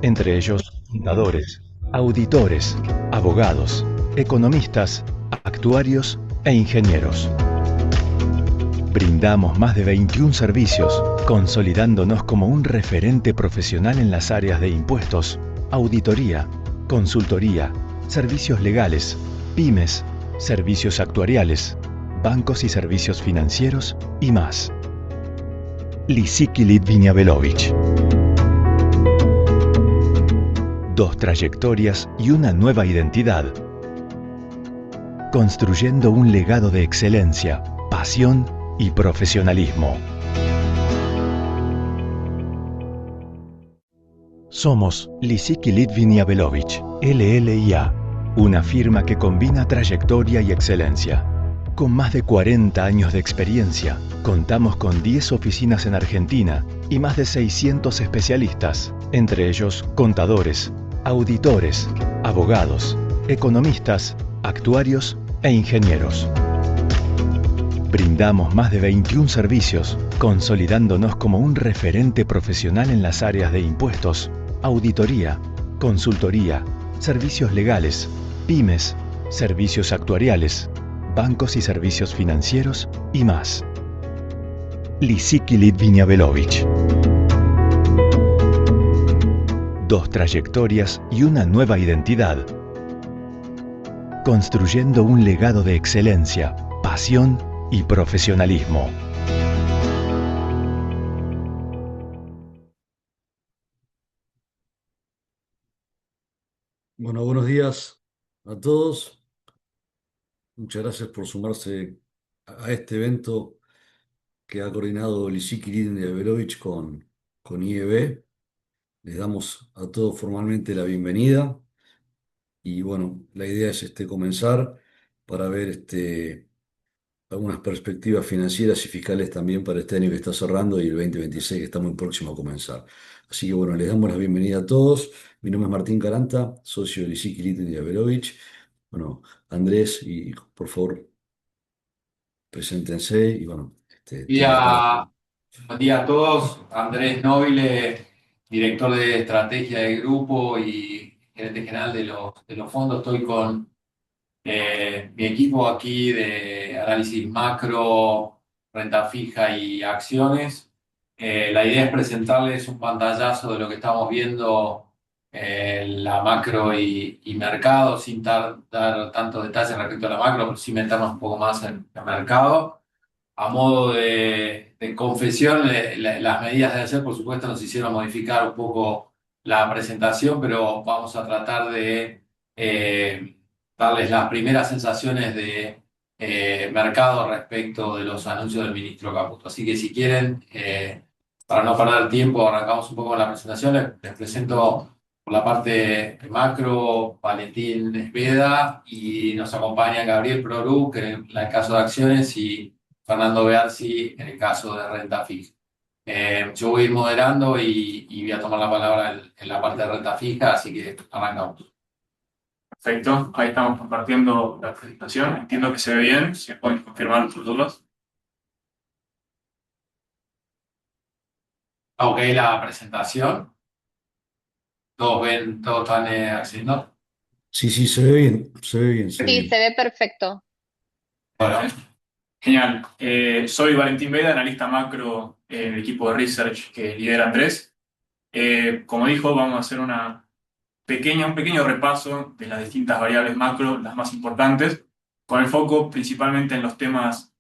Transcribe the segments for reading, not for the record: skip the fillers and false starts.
entre ellos contadores, auditores, abogados, economistas, actuarios e ingenieros. Brindamos más de 21 servicios, consolidándonos como un referente profesional en las áreas de impuestos, auditoría, consultoría, servicios legales, pymes, servicios actuariales, bancos y servicios financieros y más. Lisicki Litvina Belovich. Dos trayectorias y una nueva identidad. Construyendo un legado de excelencia, pasión y profesionalismo. Somos Lisicki Litvina Belovich, LLIA, una firma que combina trayectoria y excelencia. Con más de 40 años de experiencia, contamos con 10 oficinas en Argentina y más de 600 especialistas, entre ellos contadores, auditores, abogados, economistas, actuarios e ingenieros. Brindamos más de 21 servicios, consolidándonos como un referente profesional en las áreas de impuestos, auditoría, consultoría, servicios legales, pymes, servicios actuariales, bancos y servicios financieros y más. Lisicki Litvina Belovich. Dos trayectorias y una nueva identidad. Construyendo un legado de excelencia, pasión y profesionalismo. Bueno, buenos días a todos. Muchas gracias por sumarse a este evento que ha coordinado Lisicki Litvina con IEB. Les damos a todos formalmente la bienvenida y bueno, la idea es comenzar para ver algunas perspectivas financieras y fiscales también para este año que está cerrando y el 2026 que está muy próximo a comenzar. Así que bueno, les damos la bienvenida a todos. Mi nombre es Martín Caranta, socio de Lisicki Litvina. Bueno, Andrés, y por favor, preséntense y bueno, tienen la palabra. Día, buen día a todos. Andrés Nobile, director de estrategia del grupo y gerente general de los fondos. Estoy con mi equipo aquí de análisis macro, renta fija y acciones. La idea es presentarles un pantallazo de lo que estamos viendo en la macro y mercado, sin dar tantos detalles respecto a la macro, pero sí meternos un poco más en el mercado. A modo de confesión, las medidas de ayer, por supuesto, nos hicieron modificar un poco la presentación, pero vamos a tratar de darles las primeras sensaciones de mercado respecto de los anuncios del ministro Caputo. Así que si quieren, para no perder tiempo, arrancamos un poco con la presentación. Les presento por la parte macro Valentín Espeda y nos acompaña Gabriel Prorú, que en el caso de acciones, y Fernando Bearsi en el caso de renta fija. Yo voy a ir moderando y voy a tomar la palabra en la parte de renta fija, así que arrancamos. Perfecto, ahí estamos compartiendo la presentación. Entiendo que se ve bien, si pueden confirmar sus dudas. Ok, la presentación. ¿Todos ven, todos están accediendo? Sí, sí, se ve bien, se ve bien, se ve Sí, se bien. ve perfecto. Bueno, Genial. Soy Valentín Veda, analista macro del equipo de research que lidera Andrés. Como dijo, vamos a hacer un pequeño repaso de las distintas variables macro, las más importantes, con el foco principalmente en los temas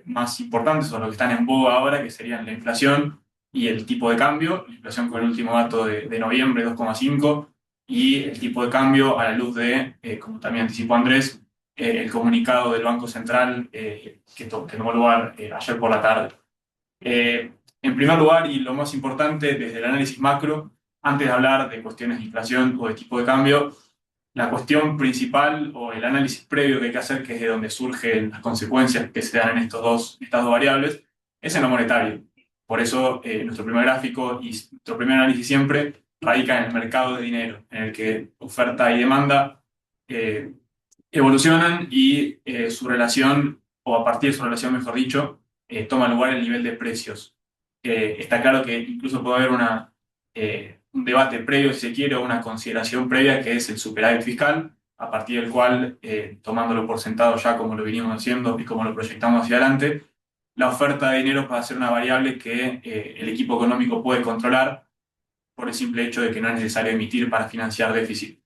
más importantes o los que están en boga ahora, que serían la inflación y el tipo de cambio. La inflación con el último dato de noviembre, 2,5, y el tipo de cambio a la luz de, como también anticipó Andrés, el comunicado del Banco Central que tomó lugar ayer por la tarde. En primer lugar, y lo más importante desde el análisis macro, antes de hablar de cuestiones de inflación o de tipo de cambio, la cuestión principal o el análisis previo que hay que hacer, que es de donde surgen las consecuencias que se dan en estas dos variables, es en lo monetario. Por eso, nuestro primer gráfico y nuestro primer análisis siempre radica en el mercado de dinero, en el que oferta y demanda eh, evolucionan y su relación, o a partir de su relación, mejor dicho, toma lugar el nivel de precios. Está claro que incluso puede haber un debate previo, si se quiere, o una consideración previa, que es el superávit fiscal, a partir del cual, tomándolo por sentado ya como lo venimos haciendo y como lo proyectamos hacia adelante, la oferta de dinero va a ser una variable que el equipo económico puede controlar por el simple hecho de que no es necesario emitir para financiar déficit.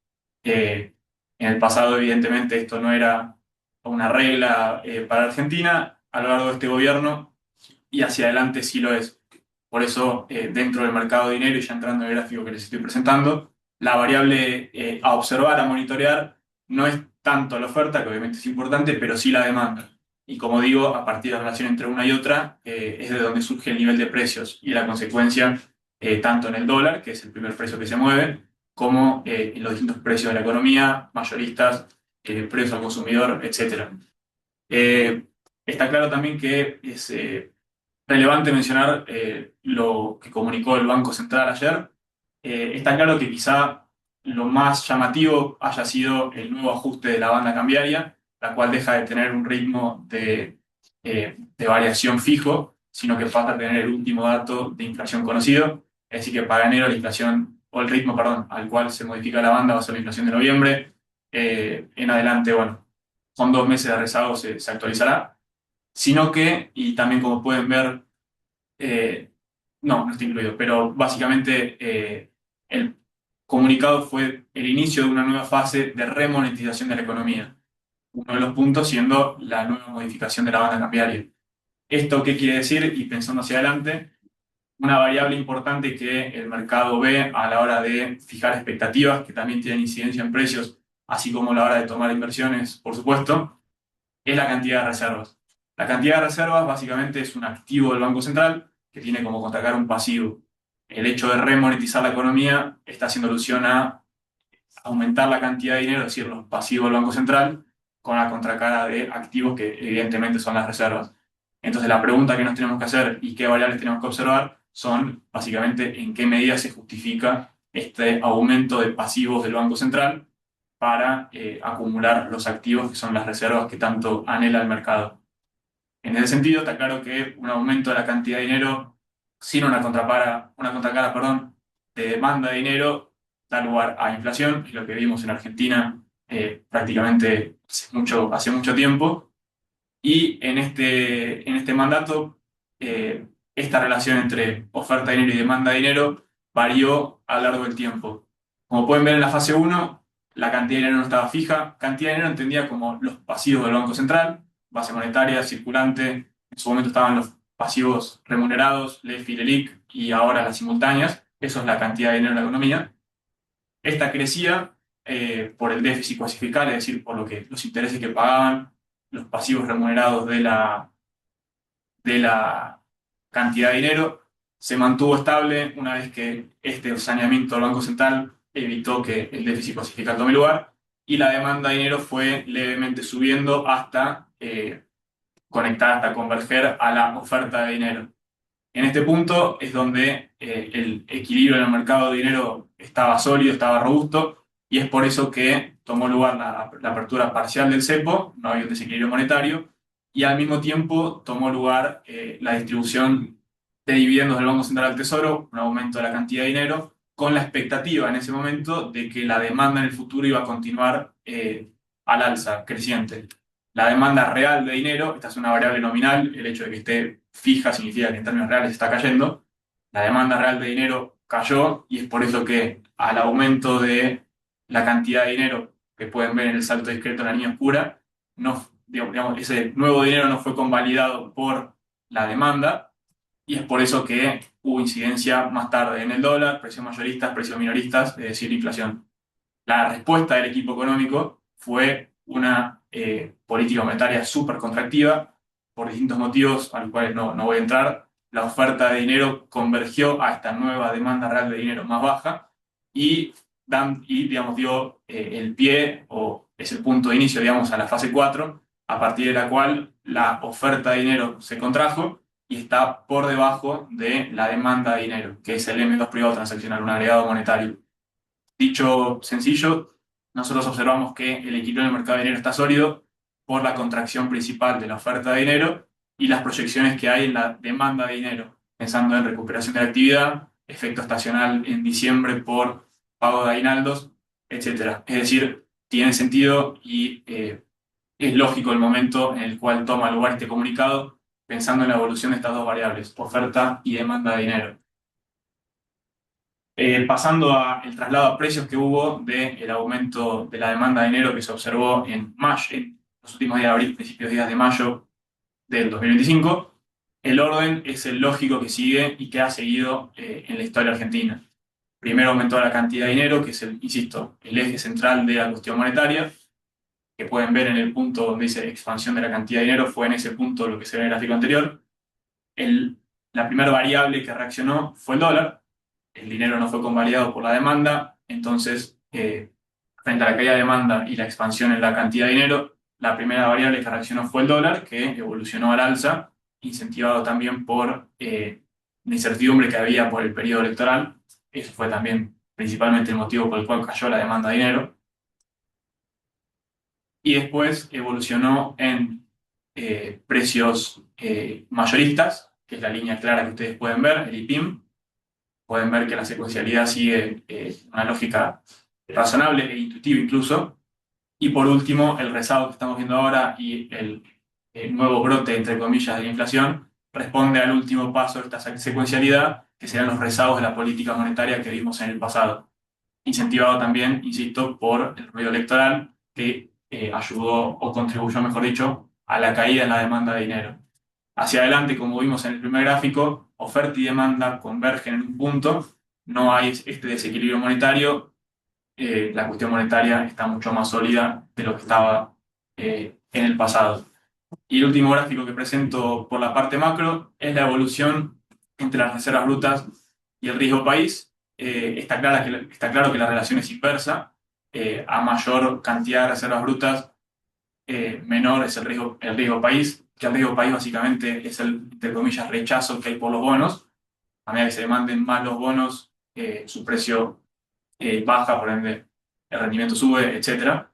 En el pasado, evidentemente, esto no era una regla para Argentina. A lo largo de este gobierno y hacia adelante sí lo es. Por eso, dentro del mercado de dinero, y ya entrando en el gráfico que les estoy presentando, la variable a observar, a monitorear, no es tanto la oferta, que obviamente es importante, pero sí la demanda. Y como digo, a partir de la relación entre una y otra, es de donde surge el nivel de precios y la consecuencia, tanto en el dólar, que es el primer precio que se mueve, como en los distintos precios de la economía, mayoristas, precios al consumidor, etc. Está claro también que es relevante mencionar lo que comunicó el Banco Central ayer. Está claro que quizá lo más llamativo haya sido el nuevo ajuste de la banda cambiaria, la cual deja de tener un ritmo de variación fijo, sino que pasa a tener el último dato de inflación conocido. Es decir, que para enero la inflación, o el ritmo, perdón, al cual se modifica la banda va a ser la inflación de noviembre. En adelante, bueno, con 2 meses de rezago se actualizará, sino que, y también como pueden ver, no está incluido, pero básicamente el comunicado fue el inicio de una nueva fase de remonetización de la economía. Uno de los puntos siendo la nueva modificación de la banda cambiaria. ¿Esto qué quiere decir? Y pensando hacia adelante, una variable importante que el mercado ve a la hora de fijar expectativas, que también tienen incidencia en precios, así como a la hora de tomar inversiones, por supuesto, es la cantidad de reservas. La cantidad de reservas básicamente es un activo del Banco Central que tiene como contracara un pasivo. El hecho de remonetizar la economía está haciendo alusión a aumentar la cantidad de dinero, es decir, los pasivos del Banco Central, con la contracara de activos que evidentemente son las reservas. Entonces la pregunta que nos tenemos que hacer y qué variables tenemos que observar son básicamente en qué medida se justifica este aumento de pasivos del Banco Central para acumular los activos que son las reservas que tanto anhela el mercado. En ese sentido, está claro que un aumento de la cantidad de dinero sin una contracara, perdón, de demanda de dinero da lugar a inflación, es lo que vimos en Argentina prácticamente hace mucho tiempo. Y en este mandato, esta relación entre oferta de dinero y demanda de dinero varió a lo largo del tiempo. Como pueden ver en la fase 1, la cantidad de dinero no estaba fija. Cantidad de dinero entendía como los pasivos del Banco Central, base monetaria, circulante. En su momento estaban los pasivos remunerados, LEF y LELIQ, y ahora las simultáneas. Eso es la cantidad de dinero en la economía. Esta crecía por el déficit cuasi fiscal, es decir, por lo que los intereses que pagaban los pasivos remunerados de la cantidad de dinero. Se mantuvo estable una vez que este saneamiento del Banco Central evitó que el déficit cuasi fiscal tome lugar, y la demanda de dinero fue levemente subiendo hasta conectar, hasta converger a la oferta de dinero. En este punto es donde el equilibrio en el mercado de dinero estaba sólido, estaba robusto, y es por eso que tomó lugar la apertura parcial del cepo, no había un desequilibrio monetario, y al mismo tiempo tomó lugar la distribución de dividendos del Banco Central al Tesoro, un aumento de la cantidad de dinero, con la expectativa en ese momento de que la demanda en el futuro iba a continuar al alza, creciente. La demanda real de dinero, esta es una variable nominal, el hecho de que esté fija significa que en términos reales está cayendo. La demanda real de dinero cayó, y es por eso que al aumento de la cantidad de dinero que pueden ver en el salto discreto en la línea oscura, no, digamos, ese nuevo dinero no fue convalidado por la demanda, y es por eso que hubo incidencia más tarde en el dólar, precios mayoristas, precios minoristas, es decir, inflación. La respuesta del equipo económico fue una política monetaria súper contractiva por distintos motivos a los cuales no voy a entrar. La oferta de dinero convergió a esta nueva demanda real de dinero más baja y, digamos, dio el pie, o es el punto de inicio, digamos, a la fase 4, a partir de la cual la oferta de dinero se contrajo y está por debajo de la demanda de dinero, que es el M2 privado transaccional, un agregado monetario. Dicho sencillo, nosotros observamos que el equilibrio en el mercado de dinero está sólido por la contracción principal de la oferta de dinero y las proyecciones que hay en la demanda de dinero, pensando en recuperación de la actividad, efecto estacional en diciembre por pago de aguinaldos, etc. Es decir, tiene sentido y es lógico el momento en el cual toma lugar este comunicado, pensando en la evolución de estas dos variables, oferta y demanda de dinero. Pasando al traslado a precios que hubo del aumento de la demanda de dinero que se observó en mayo, en los últimos días de abril, principios días de mayo del 2025, el orden es el lógico que sigue y que ha seguido en la historia argentina. Primero aumentó la cantidad de dinero, que es, insisto, el eje central de la cuestión monetaria, que pueden ver en el punto donde dice expansión de la cantidad de dinero, fue en ese punto lo que se ve en el gráfico anterior. La primera variable que reaccionó fue el dólar. El dinero no fue convalidado por la demanda, entonces, frente a la caída de demanda y la expansión en la cantidad de dinero, la primera variable que reaccionó fue el dólar, que evolucionó al alza, incentivado también por la incertidumbre que había por el periodo electoral. Eso fue también principalmente el motivo por el cual cayó la demanda de dinero. Y después evolucionó en precios mayoristas, que es la línea clara que ustedes pueden ver, el IPIM. Pueden ver que la secuencialidad sigue una lógica razonable e intuitiva incluso. Y por último, el rezago que estamos viendo ahora y el nuevo brote, entre comillas, de la inflación, responde al último paso de esta secuencialidad, que serán los rezagos de la política monetaria que vimos en el pasado. Incentivado también, insisto, por el ruido electoral que ayudó o contribuyó, mejor dicho, a la caída en la demanda de dinero. Hacia adelante, como vimos en el primer gráfico, oferta y demanda convergen en un punto, no hay este desequilibrio monetario, la cuestión monetaria está mucho más sólida de lo que estaba en el pasado. Y el último gráfico que presento por la parte macro es la evolución entre las reservas brutas y el riesgo país. Está claro que la relación es inversa. A mayor cantidad de reservas brutas, menor es el riesgo país, que el riesgo país básicamente es el, entre comillas, rechazo que hay por los bonos. A medida que se demanden más los bonos, su precio baja, por ende el rendimiento sube, etc.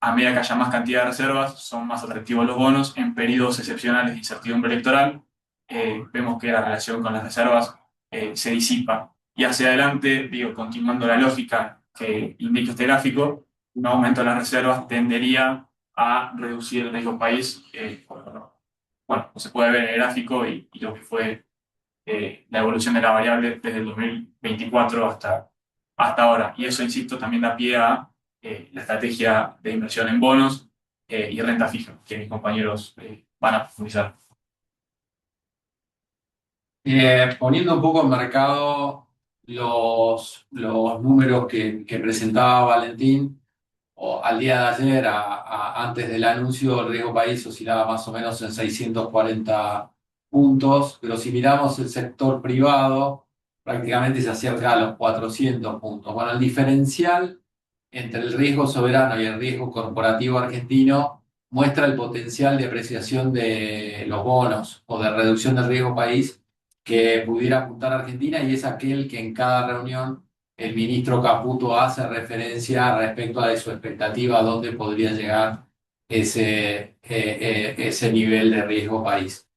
A medida que haya más cantidad de reservas, son más atractivos los bonos. En periodos excepcionales de incertidumbre electoral, vemos que la relación con las reservas se disipa. Y hacia adelante, digo, continuando la lógica que indica este gráfico, un aumento de las reservas tendería a reducir el riesgo país. Bueno, se puede ver en el gráfico y lo que fue la evolución de la variable desde el 2024 hasta ahora. Y eso, insisto, también da pie a la estrategia de inversión en bonos y renta fija, que mis compañeros van a profundizar. Poniendo un poco en mercado los números que presentaba Valentín, o al día de ayer, antes del anuncio, el riesgo país oscilaba más o menos en 640 puntos, pero si miramos el sector privado, prácticamente se acerca a los 400 puntos. Bueno, el diferencial entre el riesgo soberano y el riesgo corporativo argentino muestra el potencial de apreciación de los bonos o de reducción del riesgo país que pudiera apuntar a Argentina, y es aquel que en cada reunión el ministro Caputo hace referencia respecto a su expectativa a dónde podría llegar ese nivel de riesgo país.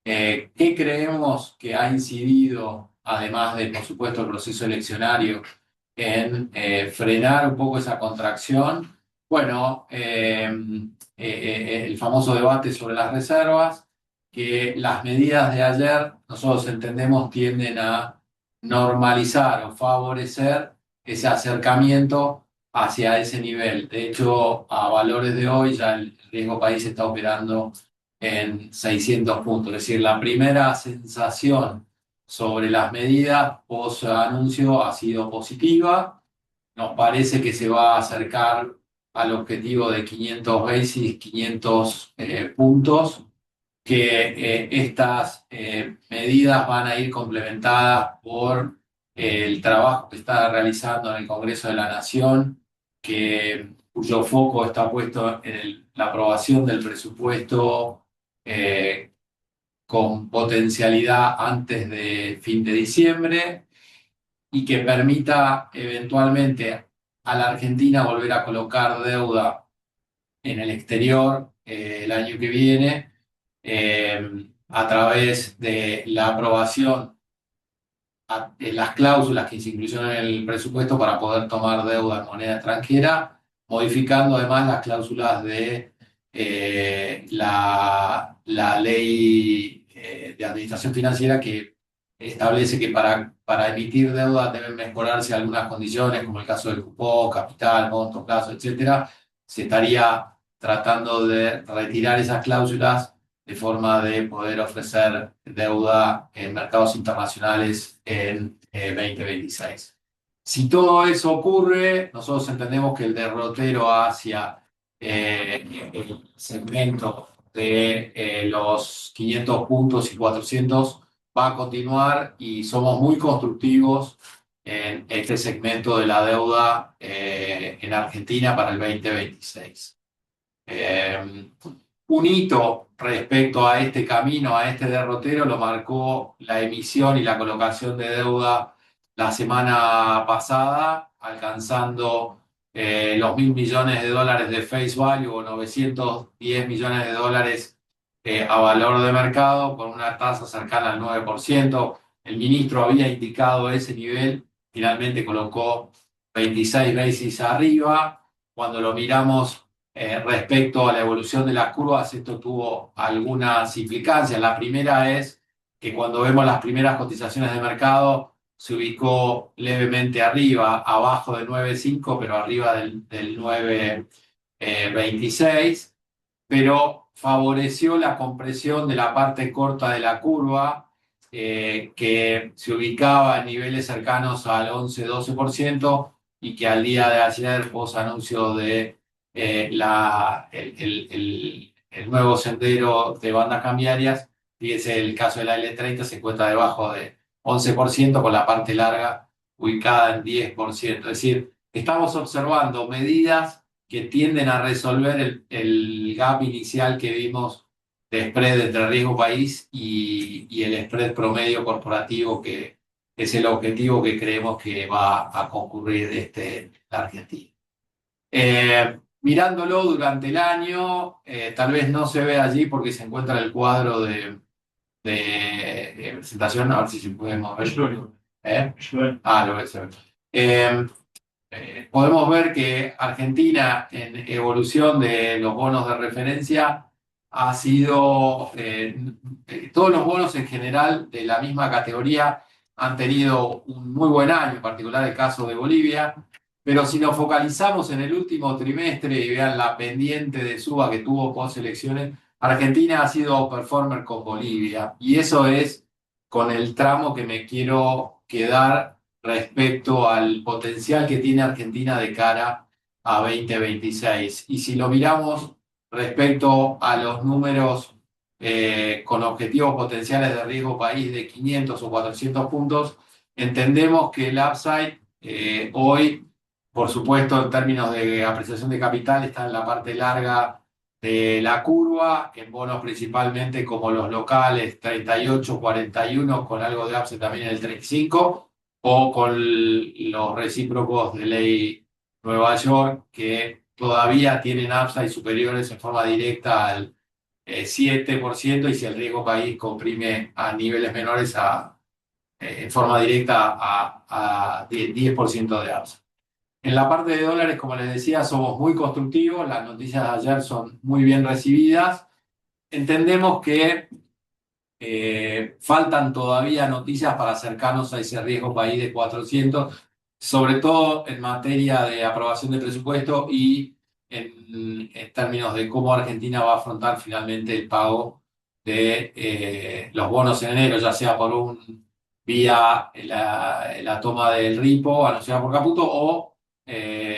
¿Qué creemos que ha incidido, además de, por supuesto, el proceso eleccionario, en frenar un poco esa contracción? Bueno, el famoso debate sobre las reservas, que las medidas de ayer, nosotros entendemos, tienden a normalizar o favorecer ese acercamiento hacia ese nivel. De hecho, a valores de hoy ya el riesgo país está operando en 600 puntos. Es decir, la primera sensación sobre las medidas post anuncio ha sido positiva. Nos parece que se va a acercar al objetivo de 500 basis, 500 puntos, que estas medidas van a ir complementadas por el trabajo que está realizando en el Congreso de la Nación, cuyo foco está puesto en la aprobación del presupuesto con potencialidad antes de fin de diciembre, y que permita eventualmente a la Argentina volver a colocar deuda en el exterior el año que viene, a través de la aprobación las cláusulas que se incluyeron en el presupuesto para poder tomar deuda en moneda extranjera, modificando además las cláusulas de la ley de administración financiera que establece que para emitir deuda deben mejorarse algunas condiciones, como el caso del cupón, capital, monto, plazo, etcétera. Se estaría tratando de retirar esas cláusulas de forma de poder ofrecer deuda en mercados internacionales en 2026. Si todo eso ocurre, nosotros entendemos que el derrotero hacia el segmento de los 500 puntos y 400 va a continuar y somos muy constructivos en este segmento de la deuda en Argentina para el 2026. Un hito respecto a este camino, a este derrotero, lo marcó la emisión y la colocación de deuda la semana pasada, alcanzando los $1.000 millones de face value o 910 millones de dólares a valor de mercado, con una tasa cercana al 9%. El ministro había indicado ese nivel, finalmente colocó 26 basis arriba. Cuando lo miramos respecto a la evolución de las curvas, esto tuvo algunas implicancias. La primera es que cuando vemos las primeras cotizaciones de mercado, se ubicó levemente arriba, abajo del 9.5, pero arriba del 9.26, pero favoreció la compresión de la parte corta de la curva, que se ubicaba en niveles cercanos al 11-12%, y que al día de ayer, post anuncio de el nuevo sendero de bandas cambiarias, fíjese, el caso de la L30 se encuentra debajo de 11%, con la parte larga ubicada en 10%. Es decir, estamos observando medidas que tienden a resolver el gap inicial que vimos de spread entre riesgo país y el spread promedio corporativo, que es el objetivo que creemos que va a concurrir la Argentina. Mirándolo durante el año, tal vez no se ve allí porque se encuentra el cuadro de presentación, a ver si se puede mover. Lo ves. Podemos ver que Argentina, en evolución de los bonos de referencia, ha sido, todos los bonos en general de la misma categoría han tenido un muy buen año, en particular el caso de Bolivia. Pero si nos focalizamos en el último trimestre y vean la pendiente de suba que tuvo post elecciones, Argentina ha sido performer con Bolivia. Y eso es con el tramo que me quiero quedar respecto al potencial que tiene Argentina de cara a 2026. Y si lo miramos respecto a los números con objetivos potenciales de riesgo país de 500 o 400 puntos, entendemos que el upside hoy, por supuesto, en términos de apreciación de capital, está en la parte larga de la curva, en bonos principalmente como los locales 38, 41, con algo de upside también en el 35, o con los recíprocos de ley Nueva York, que todavía tienen upside superiores en forma directa al 7%, y si el riesgo país comprime a niveles menores en forma directa a 10% de upside. En la parte de dólares, como les decía, somos muy constructivos, las noticias de ayer son muy bien recibidas. Entendemos que faltan todavía noticias para acercarnos a ese riesgo país de 400, sobre todo en materia de aprobación de presupuesto y en términos de cómo Argentina va a afrontar finalmente el pago de los bonos en enero, ya sea vía la toma del repo anunciada por Caputo o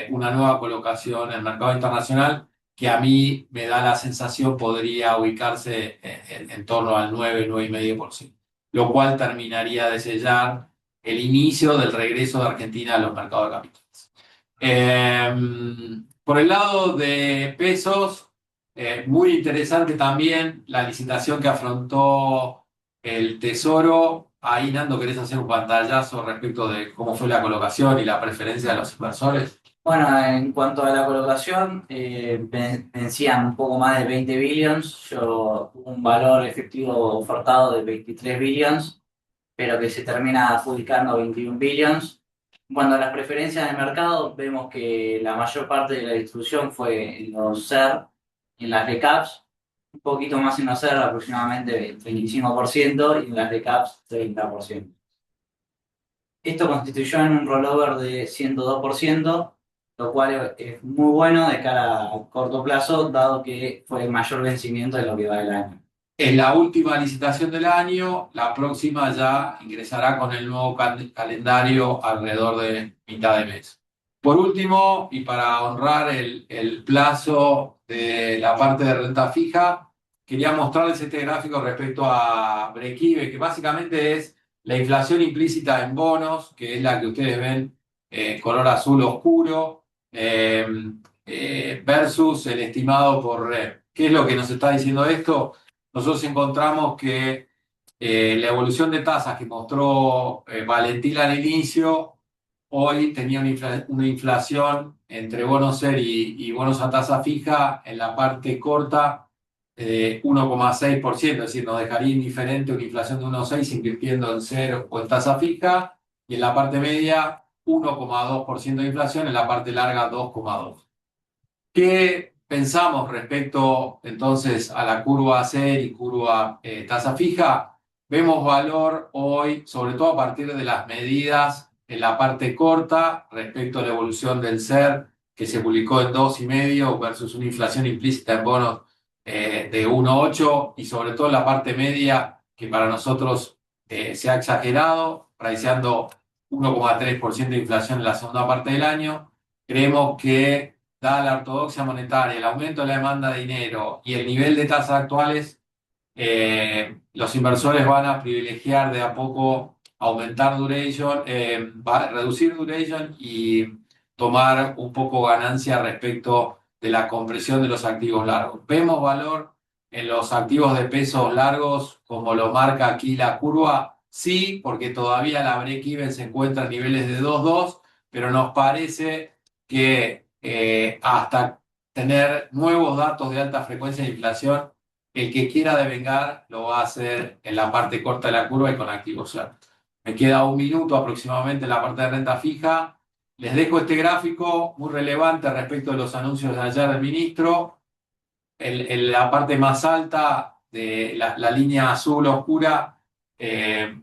una nueva colocación en el mercado internacional, que a mí me da la sensación podría ubicarse en torno al 9-9,5%, lo cual terminaría de sellar el inicio del regreso de Argentina a los mercados de capitales. Por el lado de pesos, muy interesante también la licitación que afrontó el Tesoro. Ahí, Nando, ¿querés hacer un pantallazo respecto de cómo fue la colocación y la preferencia de los inversores? Bueno, en cuanto a la colocación, vencían un poco más de 20 billions, yo tuve un valor efectivo ofertado de 23 billions. pero que se termina adjudicando 21 billions. Cuando a las preferencias de mercado, vemos que la mayor parte de la distribución fue en los SER, en las recaps, un poquito más en los SER, aproximadamente 25%, y en las recaps 30%. Esto constituyó en un rollover de 102%, lo cual es muy bueno de cara a corto plazo, dado que fue el mayor vencimiento de lo que va del año. Es la última licitación del año, la próxima ya ingresará con el nuevo calendario alrededor de mitad de mes. Por último, y para honrar el plazo de la parte de renta fija, quería mostrarles este gráfico respecto a break-even, que básicamente es la inflación implícita en bonos, que es la que ustedes ven color azul oscuro, versus el estimado por REP. ¿Qué es lo que nos está diciendo esto? Nosotros encontramos que la evolución de tasas que mostró Valentín al inicio, hoy tenía una inflación entre bonos SER y bonos a tasa fija en la parte corta de 1,6%, es decir, nos dejaría indiferente una inflación de 1,6 invirtiendo en SER o en tasa fija, y en la parte media 1,2% de inflación, en la parte larga 2,2%. ¿Qué pensamos respecto entonces a la curva SER y curva tasa fija? Vemos valor hoy, sobre todo a partir de las medidas en la parte corta respecto a la evolución del SER, que se publicó en 2,5 versus una inflación implícita en bonos de 1,8, y sobre todo en la parte media, que para nosotros se ha exagerado, priceando 1,3% de inflación en la segunda parte del año. Creemos que, dada la ortodoxia monetaria, el aumento de la demanda de dinero y el nivel de tasas actuales, los inversores van a privilegiar de a poco aumentar duration, reducir duration y tomar un poco ganancia respecto de la compresión de los activos largos. Vemos valor en los activos de pesos largos, como lo marca aquí la curva, sí, porque todavía la break-even se encuentra a niveles de 2,2, pero nos parece que hasta tener nuevos datos de alta frecuencia de inflación, el que quiera devengar lo va a hacer en la parte corta de la curva y con activos SER. Me queda un minuto aproximadamente en la parte de renta fija. Les dejo este gráfico muy relevante respecto de los anuncios de ayer del ministro. En la parte más alta de la línea azul oscura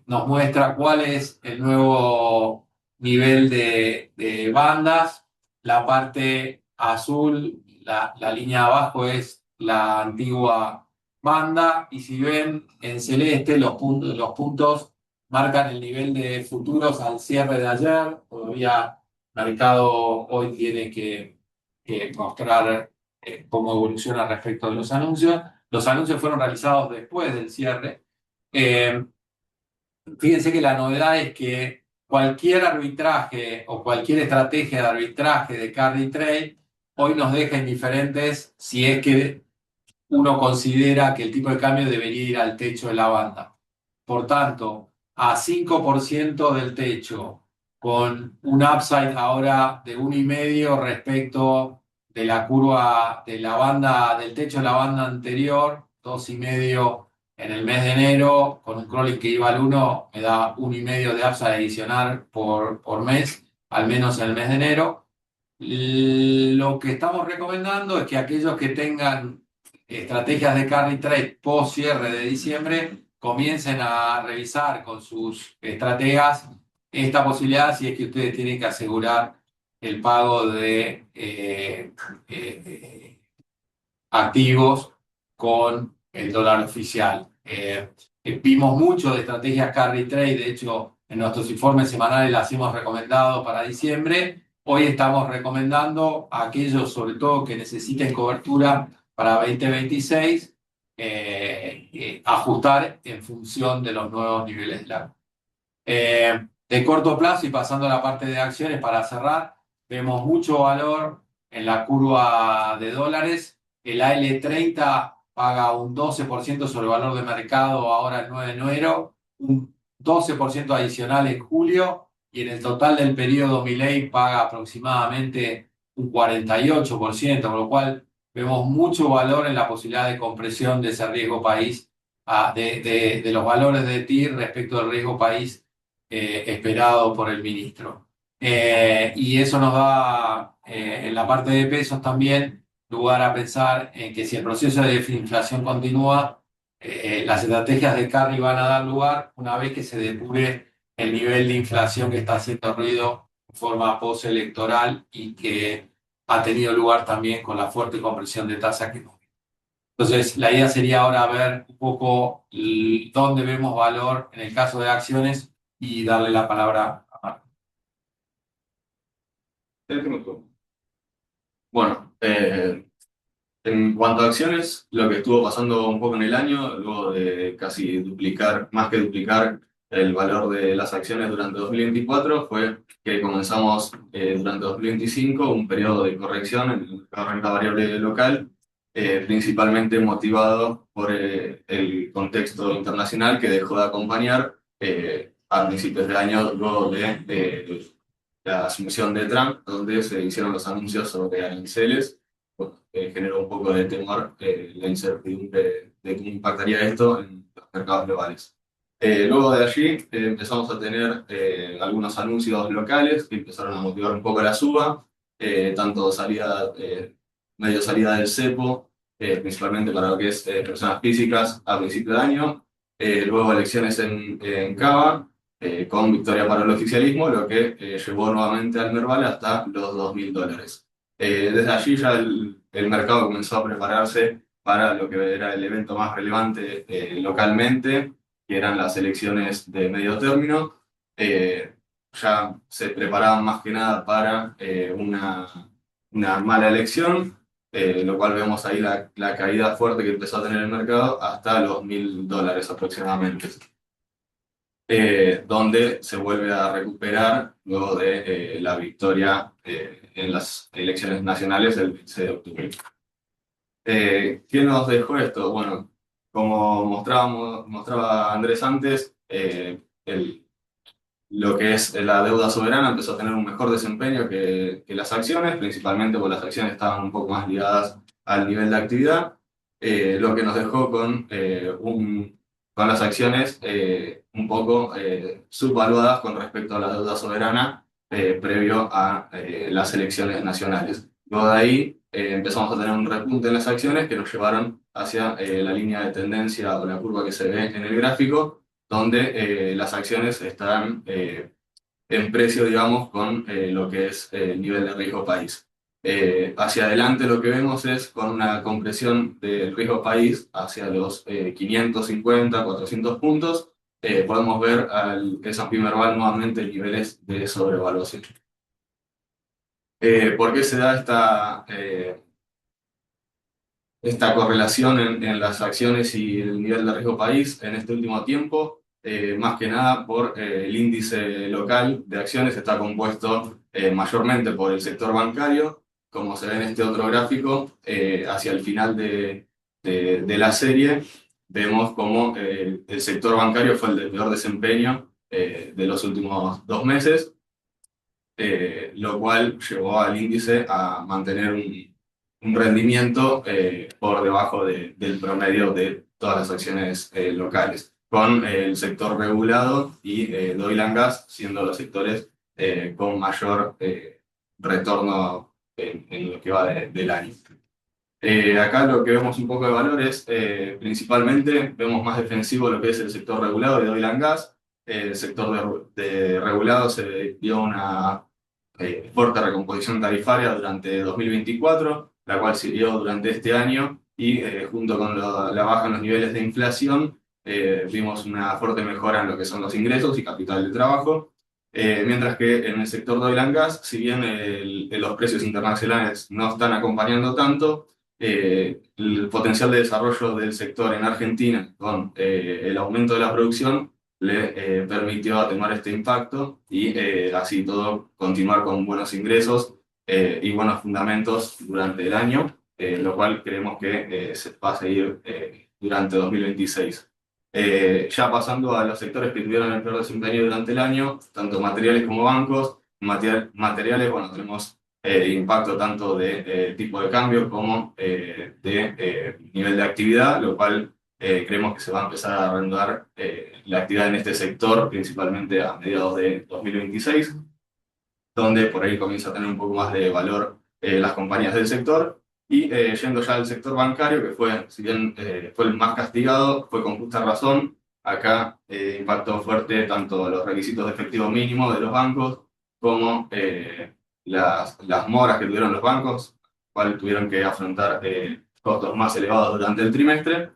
nos muestra cuál es el nuevo nivel de bandas. La parte azul, la línea abajo, es la antigua banda, y si ven en celeste los puntos marcan el nivel de futuros al cierre de ayer. Todavía el mercado hoy tiene que mostrar cómo evoluciona respecto de los anuncios. Los anuncios fueron realizados después del cierre. Fíjense que la novedad es que cualquier arbitraje o cualquier estrategia de arbitraje de carry trade hoy nos deja indiferentes si es que uno considera que el tipo de cambio debería ir al techo de la banda. Por tanto, a 5% del techo, con un upside ahora de 1,5 respecto de la curva de la banda, del techo de la banda anterior, 2,5 en el mes de enero, con un crawling que iba al 1, me da 1,5 de upside adicional por mes, al menos en el mes de enero. Lo que estamos recomendando es que aquellos que tengan estrategias de carry trade post cierre de diciembre comiencen a revisar con sus estrategas esta posibilidad, si es que ustedes tienen que asegurar el pago de activos con el dólar oficial. Vimos mucho de estrategias carry trade, de hecho en nuestros informes semanales las hemos recomendado para diciembre. Hoy estamos recomendando a aquellos, sobre todo, que necesiten cobertura para 2026, ajustar en función de los nuevos niveles de largo. De corto plazo, y pasando a la parte de acciones para cerrar, vemos mucho valor en la curva de dólares. El AL30 paga un 12% sobre el valor de mercado ahora el 9 de enero, un 12% adicional en julio, y en el total del periodo Milei paga aproximadamente un 48%, con lo cual vemos mucho valor en la posibilidad de compresión de ese riesgo país de los valores de TIR respecto al riesgo país esperado por el ministro. Y eso nos da, en la parte de pesos también, lugar a pensar en que si el proceso de desinflación continúa, las estrategias de carry van a dar lugar una vez que se depure el nivel de inflación que está haciendo ruido en forma postelectoral y que ha tenido lugar también con la fuerte compresión de tasa que hemos. Entonces, la idea sería ahora ver un poco dónde vemos valor en el caso de acciones y darle la palabra a Marco. Bueno, en cuanto a acciones, lo que estuvo pasando un poco en el año, luego de casi duplicar, más que duplicar el valor de las acciones durante 2024, fue que comenzamos durante 2025 un periodo de corrección en el mercado de renta variable local, principalmente motivado por el contexto internacional que dejó de acompañar a principios de año, luego de la asunción de Trump, donde se hicieron los anuncios sobre aranceles. Bueno, generó un poco de temor la incertidumbre de cómo impactaría esto en los mercados globales. Luego de allí empezamos a tener algunos anuncios locales que empezaron a motivar un poco la suba, tanto salida, medio salida del cepo, principalmente para lo que es personas físicas a principio de año, luego elecciones en Cava, con victoria para el oficialismo, lo que llevó nuevamente al Merval hasta los $2.000. Desde allí ya el mercado comenzó a prepararse para lo que era el evento más relevante localmente, que eran las elecciones de medio término. Ya se preparaban más que nada para una mala elección, lo cual vemos ahí la caída fuerte que empezó a tener el mercado hasta los $1.000 aproximadamente. Donde se vuelve a recuperar luego de la victoria en las elecciones nacionales el 15 de octubre. ¿Qué nos dejó esto? Bueno, como mostraba Andrés antes, lo que es la deuda soberana empezó a tener un mejor desempeño que las acciones, principalmente porque las acciones estaban un poco más ligadas al nivel de actividad, lo que nos dejó con las acciones un poco subvaluadas con respecto a la deuda soberana previo a las elecciones nacionales. Luego de ahí empezamos a tener un repunte en las acciones que nos llevaron hacia la línea de tendencia o la curva que se ve en el gráfico, donde las acciones están en precio, digamos, con lo que es el nivel de riesgo país. Hacia adelante lo que vemos es con una compresión del riesgo país hacia los 550, 400 puntos, podemos ver al S&P Merval nuevamente en niveles de sobrevaluación. ¿Por qué se da esta correlación en las acciones y el nivel de riesgo país en este último tiempo? Más que nada por el índice local de acciones está compuesto mayormente por el sector bancario, como se ve en este otro gráfico, hacia el final de la serie, vemos como el sector bancario fue el de peor desempeño de los últimos 2 meses, lo cual llevó al índice a mantener un rendimiento por debajo del promedio de todas las acciones locales, con el sector regulado y oil and gas siendo los sectores con mayor retorno en lo que va del año. Acá lo que vemos un poco de valores, principalmente vemos más defensivo lo que es el sector regulado de oil and gas. El sector de regulado se dio una fuerte recomposición tarifaria durante 2024, la cual siguió durante este año y junto con la baja en los niveles de inflación vimos una fuerte mejora en lo que son los ingresos y capital de trabajo. Mientras que en el sector de oil and gas, si bien los precios internacionales no están acompañando tanto, el potencial de desarrollo del sector en Argentina con el aumento de la producción le permitió atenuar este impacto y así todo continuar con buenos ingresos y buenos fundamentos durante el año, lo cual creemos que se va a seguir durante 2026. Ya pasando a los sectores que tuvieron el peor desempeño durante el año, tanto materiales como bancos. Materiales, bueno, tenemos impacto tanto de tipo de cambio como de nivel de actividad, lo cual creemos que se va a empezar a reanudar la actividad en este sector, principalmente a mediados de 2026, donde por ahí comienza a tener un poco más de valor las compañías del sector. Y yendo ya al sector bancario, que fue, si bien fue el más castigado, fue con justa razón. Acá impactó fuerte tanto los requisitos de efectivo mínimo de los bancos como las moras que tuvieron los bancos, cual tuvieron que afrontar costos más elevados durante el trimestre,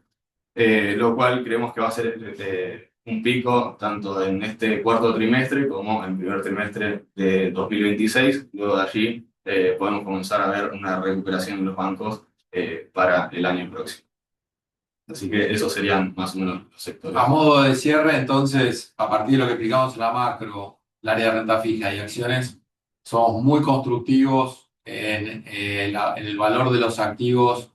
lo cual creemos que va a ser un pico tanto en este cuarto trimestre como en el primer trimestre de 2026. Luego de allí podemos comenzar a ver una recuperación en los bancos para el año próximo. Así que esos serían más o menos los sectores. A modo de cierre, entonces, a partir de lo que explicamos en la macro, el área de renta fija y acciones, somos muy constructivos en el valor de los activos,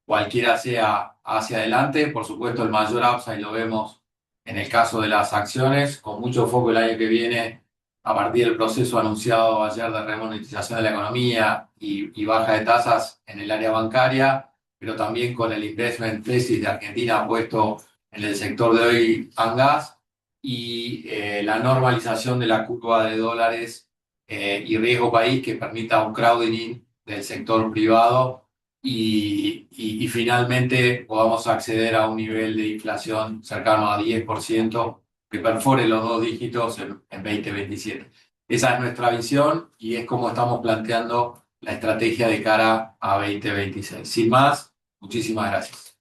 cualquiera sea hacia adelante. Por supuesto, el mayor upside lo vemos en el caso de las acciones, con mucho foco el año que viene, a partir del proceso anunciado ayer de remonetización de la economía y baja de tasas en el área bancaria, pero también con el investment thesis de Argentina puesto en el sector de oil and gas y la normalización de la curva de dólares y riesgo país que permita un crowding del sector privado y finalmente podamos acceder a un nivel de inflación cercano a 10% que perfore los dos dígitos en 2027. Esa es nuestra visión y es como estamos planteando la estrategia de cara a 2026. Sin más, muchísimas gracias.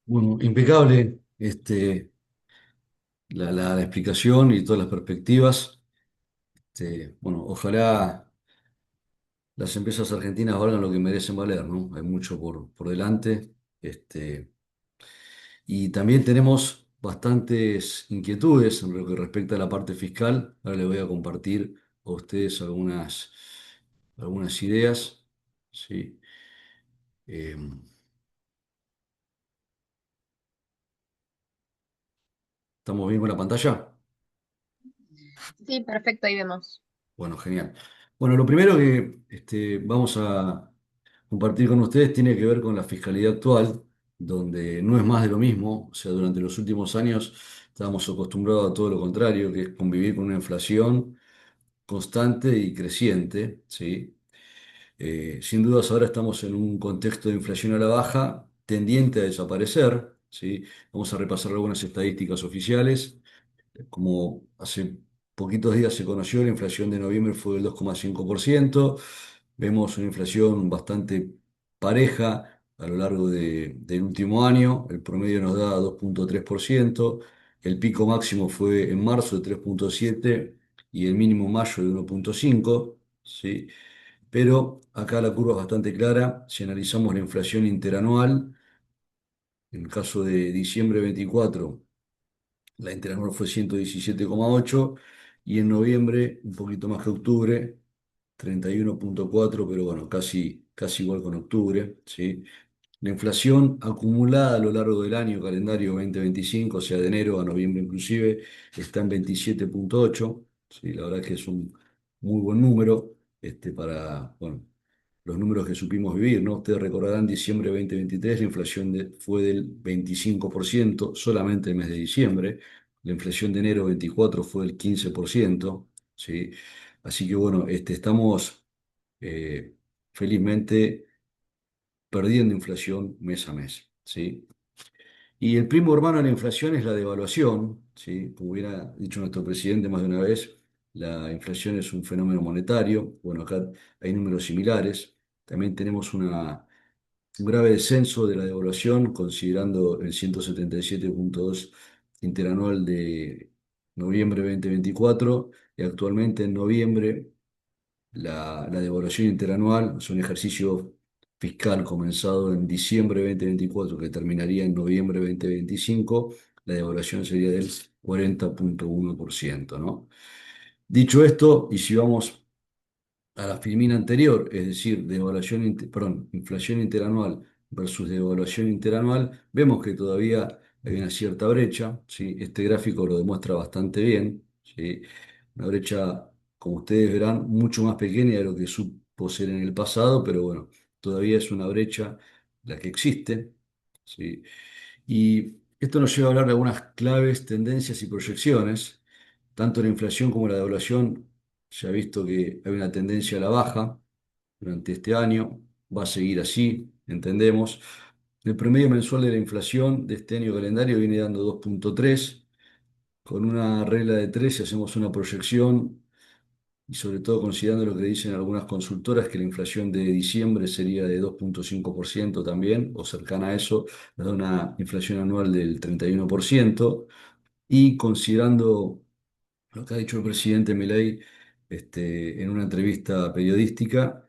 Bueno, impecable la explicación y todas las perspectivas. Bueno, ojalá las empresas argentinas valgan lo que merecen valer, ¿no? Hay mucho por delante. Y también tenemos bastantes inquietudes en lo que respecta a la parte fiscal. Ahora les voy a compartir a ustedes algunas ideas. ¿Sí? Eh, ¿Estamos bien con la pantalla? Sí, perfecto, ahí vemos. Bueno, genial. Bueno, lo primero que vamos a compartir con ustedes tiene que ver con la fiscalidad actual, donde no es más de lo mismo. O sea, durante los últimos años estábamos acostumbrados a todo lo contrario, que es convivir con una inflación constante y creciente, ¿sí? Sin dudas ahora estamos en un contexto de inflación a la baja, tendiente a desaparecer, ¿sí? Vamos a repasar algunas estadísticas oficiales. Como hace poquitos días se conoció, la inflación de noviembre fue del 2,5%. Vemos una inflación bastante pareja a lo largo del último año. El promedio nos da 2,3%. El pico máximo fue en marzo de 3,7% y el mínimo en mayo de 1,5%. ¿Sí? Pero acá la curva es bastante clara. Si analizamos la inflación interanual, en el caso de diciembre 24, la interanual fue 117,8 y en noviembre, un poquito más que octubre, 31,4, pero bueno, casi igual con octubre, ¿sí? La inflación acumulada a lo largo del año, calendario 2025, o sea, de enero a noviembre inclusive, está en 27,8, ¿sí? La verdad es que es un muy buen número para, bueno, los números que supimos vivir, ¿no? Ustedes recordarán diciembre de 2023, la inflación fue del 25%, solamente el mes de diciembre. La inflación de enero 24 fue del 15%, ¿sí? Así que bueno, estamos eh, felizmente perdiendo inflación mes a mes, ¿sí? Y el primo hermano de la inflación es la devaluación, ¿sí? Como hubiera dicho nuestro presidente más de una vez, la inflación es un fenómeno monetario. Bueno, acá hay números similares. También tenemos un grave descenso de la devaluación, considerando el 177,2 interanual de noviembre 2024 y actualmente en noviembre la devaluación interanual es un ejercicio fiscal comenzado en diciembre 2024 que terminaría en noviembre 2025. La devaluación sería del 40,1%, ¿no? Dicho esto, y si vamos a la filmina anterior, es decir, perdón, inflación interanual versus devaluación interanual, vemos que todavía hay una cierta brecha, ¿sí? Este gráfico lo demuestra bastante bien, ¿sí? Una brecha como ustedes verán, mucho más pequeña de lo que supo ser en el pasado, pero bueno, todavía es una brecha la que existe, ¿sí? Y esto nos lleva a hablar de algunas claves, tendencias y proyecciones. Tanto la inflación como la devaluación se ha visto que hay una tendencia a la baja durante este año, va a seguir así, entendemos. El promedio mensual de la inflación de este año calendario viene dando 2,3. Con una regla de 3 si hacemos una proyección y sobre todo considerando lo que dicen algunas consultoras, que la inflación de diciembre sería de 2,5% también, o cercana a eso, nos da una inflación anual del 31%. Y considerando lo que ha dicho el presidente Milei en una entrevista periodística,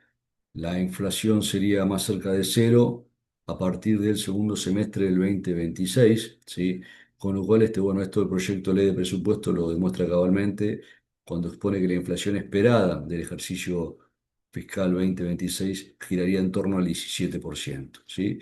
la inflación sería más cerca de cero a partir del segundo semestre del 2026, ¿sí? Con lo cual, bueno, esto del proyecto de ley de presupuesto lo demuestra cabalmente cuando expone que la inflación esperada del ejercicio fiscal 2026 giraría en torno al 17%, ¿sí?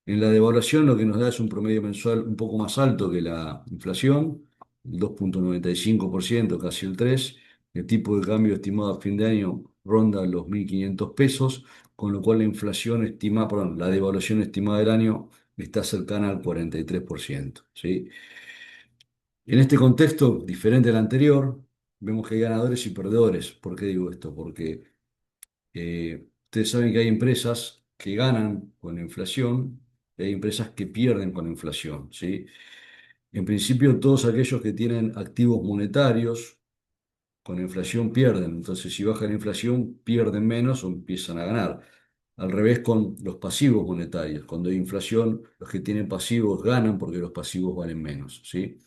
En la devaluación lo que nos da es un promedio mensual un poco más alto que la inflación, el 2,95%, casi el 3%. El tipo de cambio estimado a fin de año ronda los 1.500 pesos, con lo cual la inflación estimada, perdón, la devaluación estimada del año está cercana al 43%, ¿sí? En este contexto, diferente al anterior, vemos que hay ganadores y perdedores. ¿Por qué digo esto? Porque ustedes saben que hay empresas que ganan con la inflación y hay empresas que pierden con la inflación, ¿sí? En principio, todos aquellos que tienen activos monetarios con inflación pierden. Entonces, si baja la inflación, pierden menos o empiezan a ganar. Al revés con los pasivos monetarios. Cuando hay inflación, los que tienen pasivos ganan porque los pasivos valen menos, ¿sí?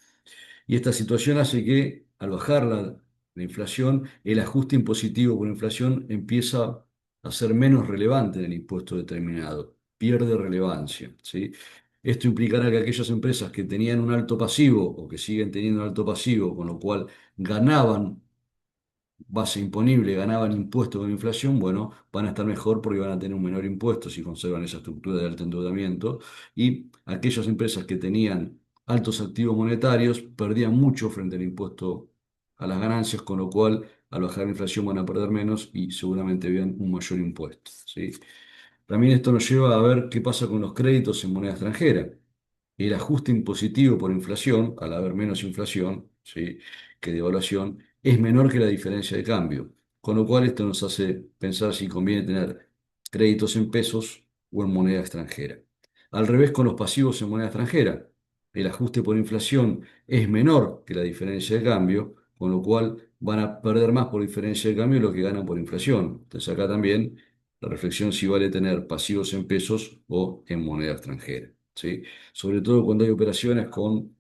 Y esta situación hace que al bajar la inflación, el ajuste impositivo por inflación empieza a ser menos relevante en el impuesto determinado, pierde relevancia, ¿sí? Esto implicará que aquellas empresas que tenían un alto pasivo o que siguen teniendo un alto pasivo, con lo cual ganaban base imponible, ganaban impuestos con inflación, bueno, van a estar mejor porque van a tener un menor impuesto si conservan esa estructura de alto endeudamiento. Y aquellas empresas que tenían altos activos monetarios perdían mucho frente al impuesto a las ganancias, con lo cual al bajar la inflación van a perder menos y seguramente vean un mayor impuesto, ¿sí? También esto nos lleva a ver qué pasa con los créditos en moneda extranjera. El ajuste impositivo por inflación, al haber menos inflación, ¿sí?, que devaluación, es menor que la diferencia de cambio. Con lo cual esto nos hace pensar si conviene tener créditos en pesos o en moneda extranjera. Al revés con los pasivos en moneda extranjera. El ajuste por inflación es menor que la diferencia de cambio, con lo cual van a perder más por diferencia de cambio de lo que ganan por inflación. Entonces acá también la reflexión si vale tener pasivos en pesos o en moneda extranjera, ¿sí? Sobre todo cuando hay operaciones con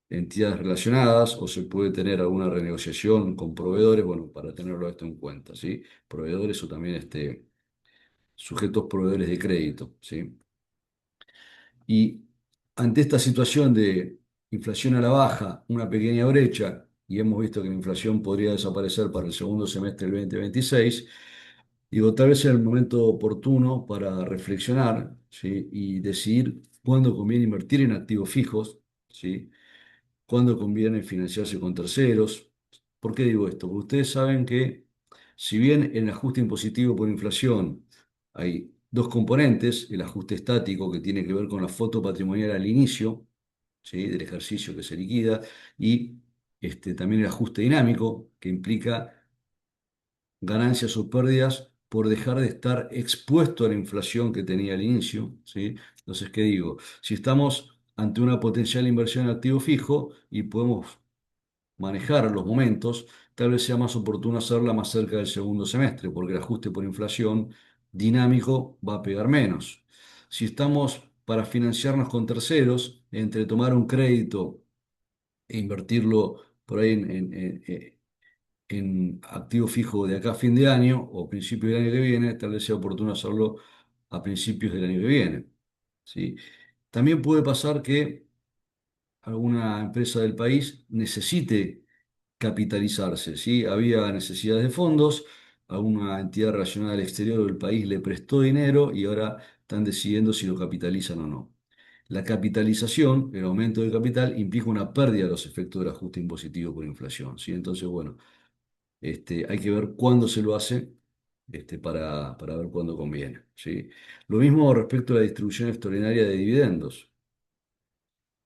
entidades relacionadas o se puede tener alguna renegociación con proveedores, bueno, para tenerlo esto en cuenta, ¿sí? Proveedores o también sujetos proveedores de crédito, ¿sí? Y ante esta situación de inflación a la baja, una pequeña brecha, y hemos visto que la inflación podría desaparecer para el segundo semestre del 2026, digo, tal vez sea el momento oportuno para reflexionar, ¿sí?, y decidir cuándo conviene invertir en activos fijos, ¿sí?, cuándo conviene financiarse con terceros. ¿Por qué digo esto? Porque ustedes saben que si bien en el ajuste impositivo por inflación hay dos componentes, el ajuste estático que tiene que ver con la foto patrimonial al inicio, ¿sí?, del ejercicio que se liquida, y también el ajuste dinámico que implica ganancias o pérdidas por dejar de estar expuesto a la inflación que tenía al inicio, ¿sí? Entonces, ¿qué digo? Si estamos ante una potencial inversión en activo fijo y podemos manejar los momentos, tal vez sea más oportuno hacerla más cerca del segundo semestre, porque el ajuste por inflación dinámico va a pegar menos. Si estamos para financiarnos con terceros, entre tomar un crédito e invertirlo por ahí en activo fijo de acá a fin de año o principio del año que viene, tal vez sea oportuno hacerlo a principios del año que viene, ¿sí? También puede pasar que alguna empresa del país necesite capitalizarse, ¿sí? Había necesidades de fondos, alguna entidad relacionada al exterior del país le prestó dinero y ahora están decidiendo si lo capitalizan o no. La capitalización, el aumento del capital, implica una pérdida de los efectos del ajuste impositivo por inflación, ¿sí? Entonces, bueno, hay que ver cuándo se lo hace, para ver cuándo conviene, ¿sí? Lo mismo respecto a la distribución extraordinaria de dividendos.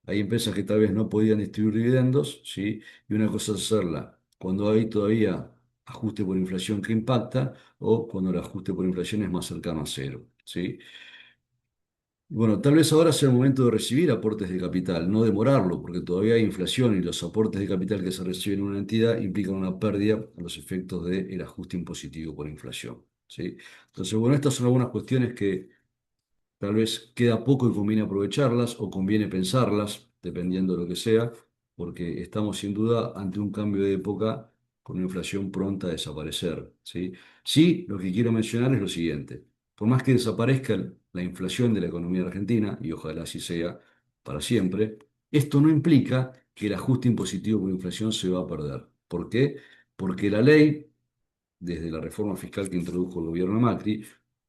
Hay empresas que tal vez no podían distribuir dividendos, ¿sí? Y una cosa es hacerla cuando hay todavía ajuste por inflación que impacta o cuando el ajuste por inflación es más cercano a cero, ¿sí? Bueno, tal vez ahora sea el momento de recibir aportes de capital, no demorarlo, porque todavía hay inflación y los aportes de capital que se reciben en una entidad implican una pérdida a los efectos del ajuste impositivo por inflación, ¿sí? Entonces, bueno, estas son algunas cuestiones que tal vez queda poco y conviene aprovecharlas o conviene pensarlas, dependiendo de lo que sea, porque estamos sin duda ante un cambio de época con una inflación pronta a desaparecer, ¿sí? Sí, lo que quiero mencionar es lo siguiente. Por más que desaparezca la inflación de la economía argentina, y ojalá así sea para siempre, esto no implica que el ajuste impositivo por inflación se va a perder. ¿Por qué? Porque la ley desde la reforma fiscal que introdujo el gobierno Macri,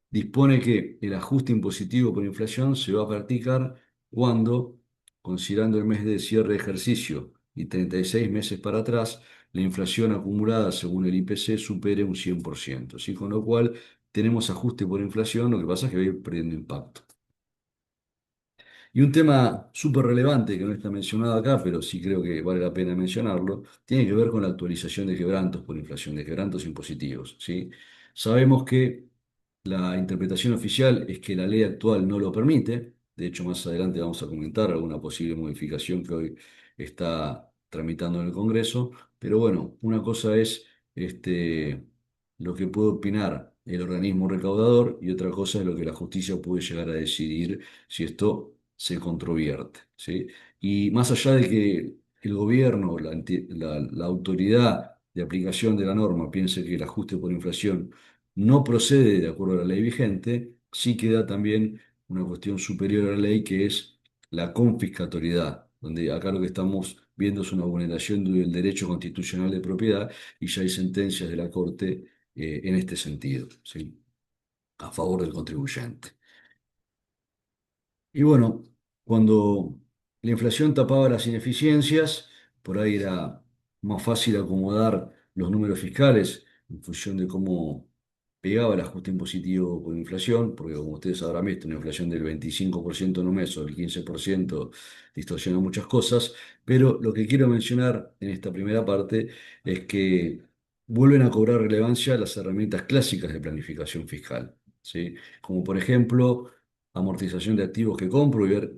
dispone que el ajuste impositivo por inflación se va a practicar cuando, considerando el mes de cierre de ejercicio y 36 meses para atrás, la inflación acumulada según el IPC supere un 100%, ¿sí? Con lo cual tenemos ajuste por inflación, lo que pasa es que va a ir perdiendo impacto. Y un tema súper relevante que no está mencionado acá, pero sí creo que vale la pena mencionarlo, tiene que ver con la actualización de quebrantos por inflación, de quebrantos impositivos, ¿sí? Sabemos que la interpretación oficial es que la ley actual no lo permite. De hecho, más adelante vamos a comentar alguna posible modificación que hoy está tramitando en el Congreso. Pero bueno, una cosa es lo que puede opinar el organismo recaudador y otra cosa es lo que la justicia puede llegar a decidir si esto se controvierte, ¿sí? Y más allá de que el gobierno, la autoridad de aplicación de la norma piense que el ajuste por inflación no procede de acuerdo a la ley vigente, sí queda también una cuestión superior a la ley que es la confiscatoriedad, donde acá lo que estamos viendo es una vulneración del derecho constitucional de propiedad y ya hay sentencias de la Corte en este sentido, ¿sí? A favor del contribuyente. Y bueno, cuando la inflación tapaba las ineficiencias, por ahí era más fácil acomodar los números fiscales en función de cómo pegaba el ajuste impositivo por inflación, porque como ustedes habrán visto, una inflación del 25% en un mes o del 15% distorsiona muchas cosas, pero lo que quiero mencionar en esta primera parte es que vuelven a cobrar relevancia las herramientas clásicas de planificación fiscal, ¿sí? Como por ejemplo amortización de activos que compro y ver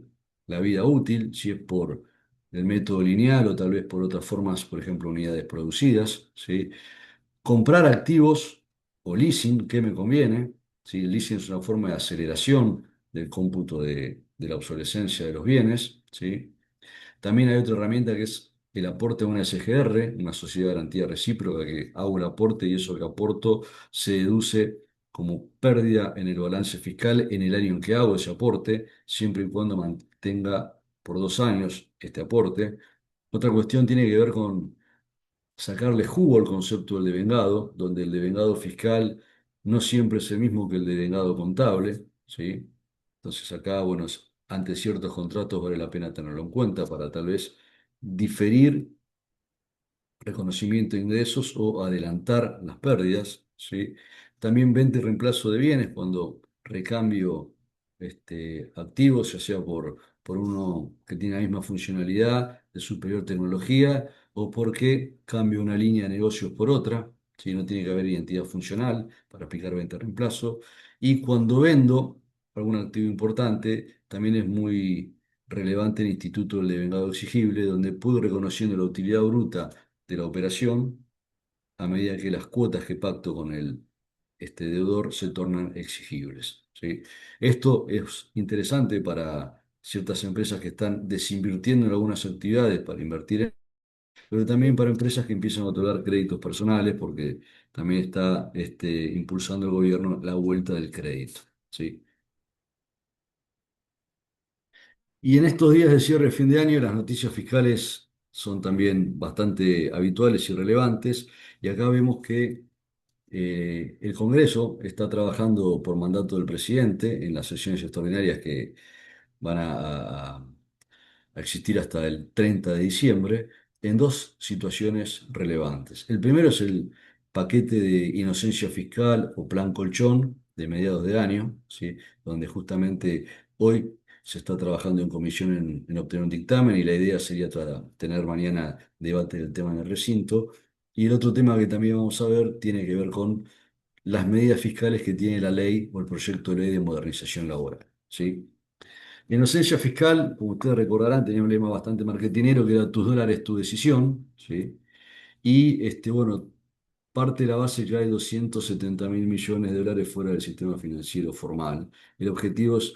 la vida útil, si es por el método lineal o tal vez por otras formas, por ejemplo, unidades producidas, ¿sí? Comprar activos o leasing, ¿qué me conviene? ¿Sí? El leasing es una forma de aceleración del cómputo de la obsolescencia de los bienes, ¿sí? También hay otra herramienta que es el aporte a una SGR, una sociedad de garantía recíproca, que hago el aporte y eso que aporto se deduce como pérdida en el balance fiscal en el año en que hago ese aporte, siempre y cuando mantenga por 2 años este aporte. Otra cuestión tiene que ver con sacarle jugo al concepto del devengado, donde el devengado fiscal no siempre es el mismo que el devengado contable, ¿sí? Entonces acá, bueno, ante ciertos contratos vale la pena tenerlo en cuenta para tal vez diferir reconocimiento de ingresos o adelantar las pérdidas, ¿sí? También venta y reemplazo de bienes cuando recambio activos, ya sea por uno que tiene la misma funcionalidad, de superior tecnología, o porque cambio una línea de negocios por otra, ¿sí? No tiene que haber identidad funcional para aplicar venta y reemplazo. Y cuando vendo algún activo importante, también es muy relevante el instituto del devengado exigible, donde puedo ir reconociendo la utilidad bruta de la operación a medida que las cuotas que pacto con este deudor se tornan exigibles, ¿sí? Esto es interesante para ciertas empresas que están desinvirtiendo en algunas actividades para invertir pero también para empresas que empiezan a otorgar créditos personales porque también está impulsando el gobierno la vuelta del crédito, ¿sí? Y en estos días de cierre de fin de año, las noticias fiscales son también bastante habituales y relevantes. Y acá vemos que el Congreso está trabajando por mandato del presidente en las sesiones extraordinarias que van a existir hasta el 30 de diciembre en dos situaciones relevantes. El primero es paquete de inocencia fiscal o plan colchón de mediados de año, ¿sí? Donde justamente hoy se está trabajando en comisión en obtener un dictamen y la idea sería tener mañana debate del tema en el recinto. Y el otro tema que también vamos a ver tiene que ver con las medidas fiscales que tiene la ley o el proyecto de ley de modernización laboral, ¿sí? La inocencia fiscal, como ustedes recordarán, tenía un lema bastante marketinero que era tus dólares, tu decisión, ¿sí? Y bueno, parte de la base ya hay 270.000 millones de dólares fuera del sistema financiero formal. El objetivo es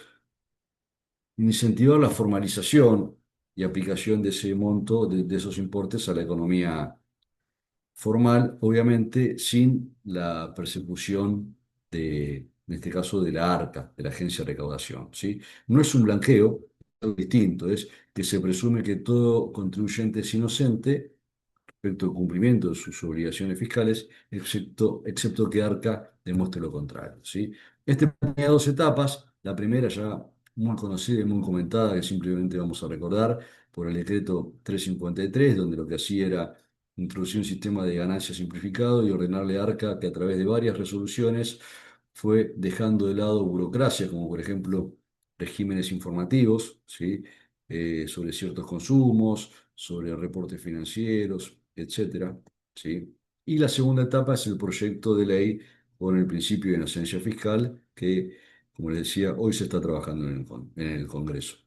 incentivar la formalización y aplicación de ese monto, de esos importes a la economía formal, obviamente sin la persecución en este caso, de la ARCA, de la Agencia de Recaudación, ¿sí? No es un blanqueo, es algo distinto, es que se presume que todo contribuyente es inocente respecto al cumplimiento de sus obligaciones fiscales, excepto que ARCA demuestre lo contrario, ¿sí? Este tenía dos etapas. La primera ya muy conocida y muy comentada, que simplemente vamos a recordar por el decreto 353, donde lo que hacía era introducir un sistema de ganancia simplificado y ordenarle a ARCA que a través de varias resoluciones fue dejando de lado burocracia, como por ejemplo regímenes informativos, ¿sí? Sobre ciertos consumos, sobre reportes financieros, etcétera, ¿sí? Y la segunda etapa es el proyecto de ley con el principio de inocencia fiscal que, como les decía, hoy se está trabajando en el Congreso.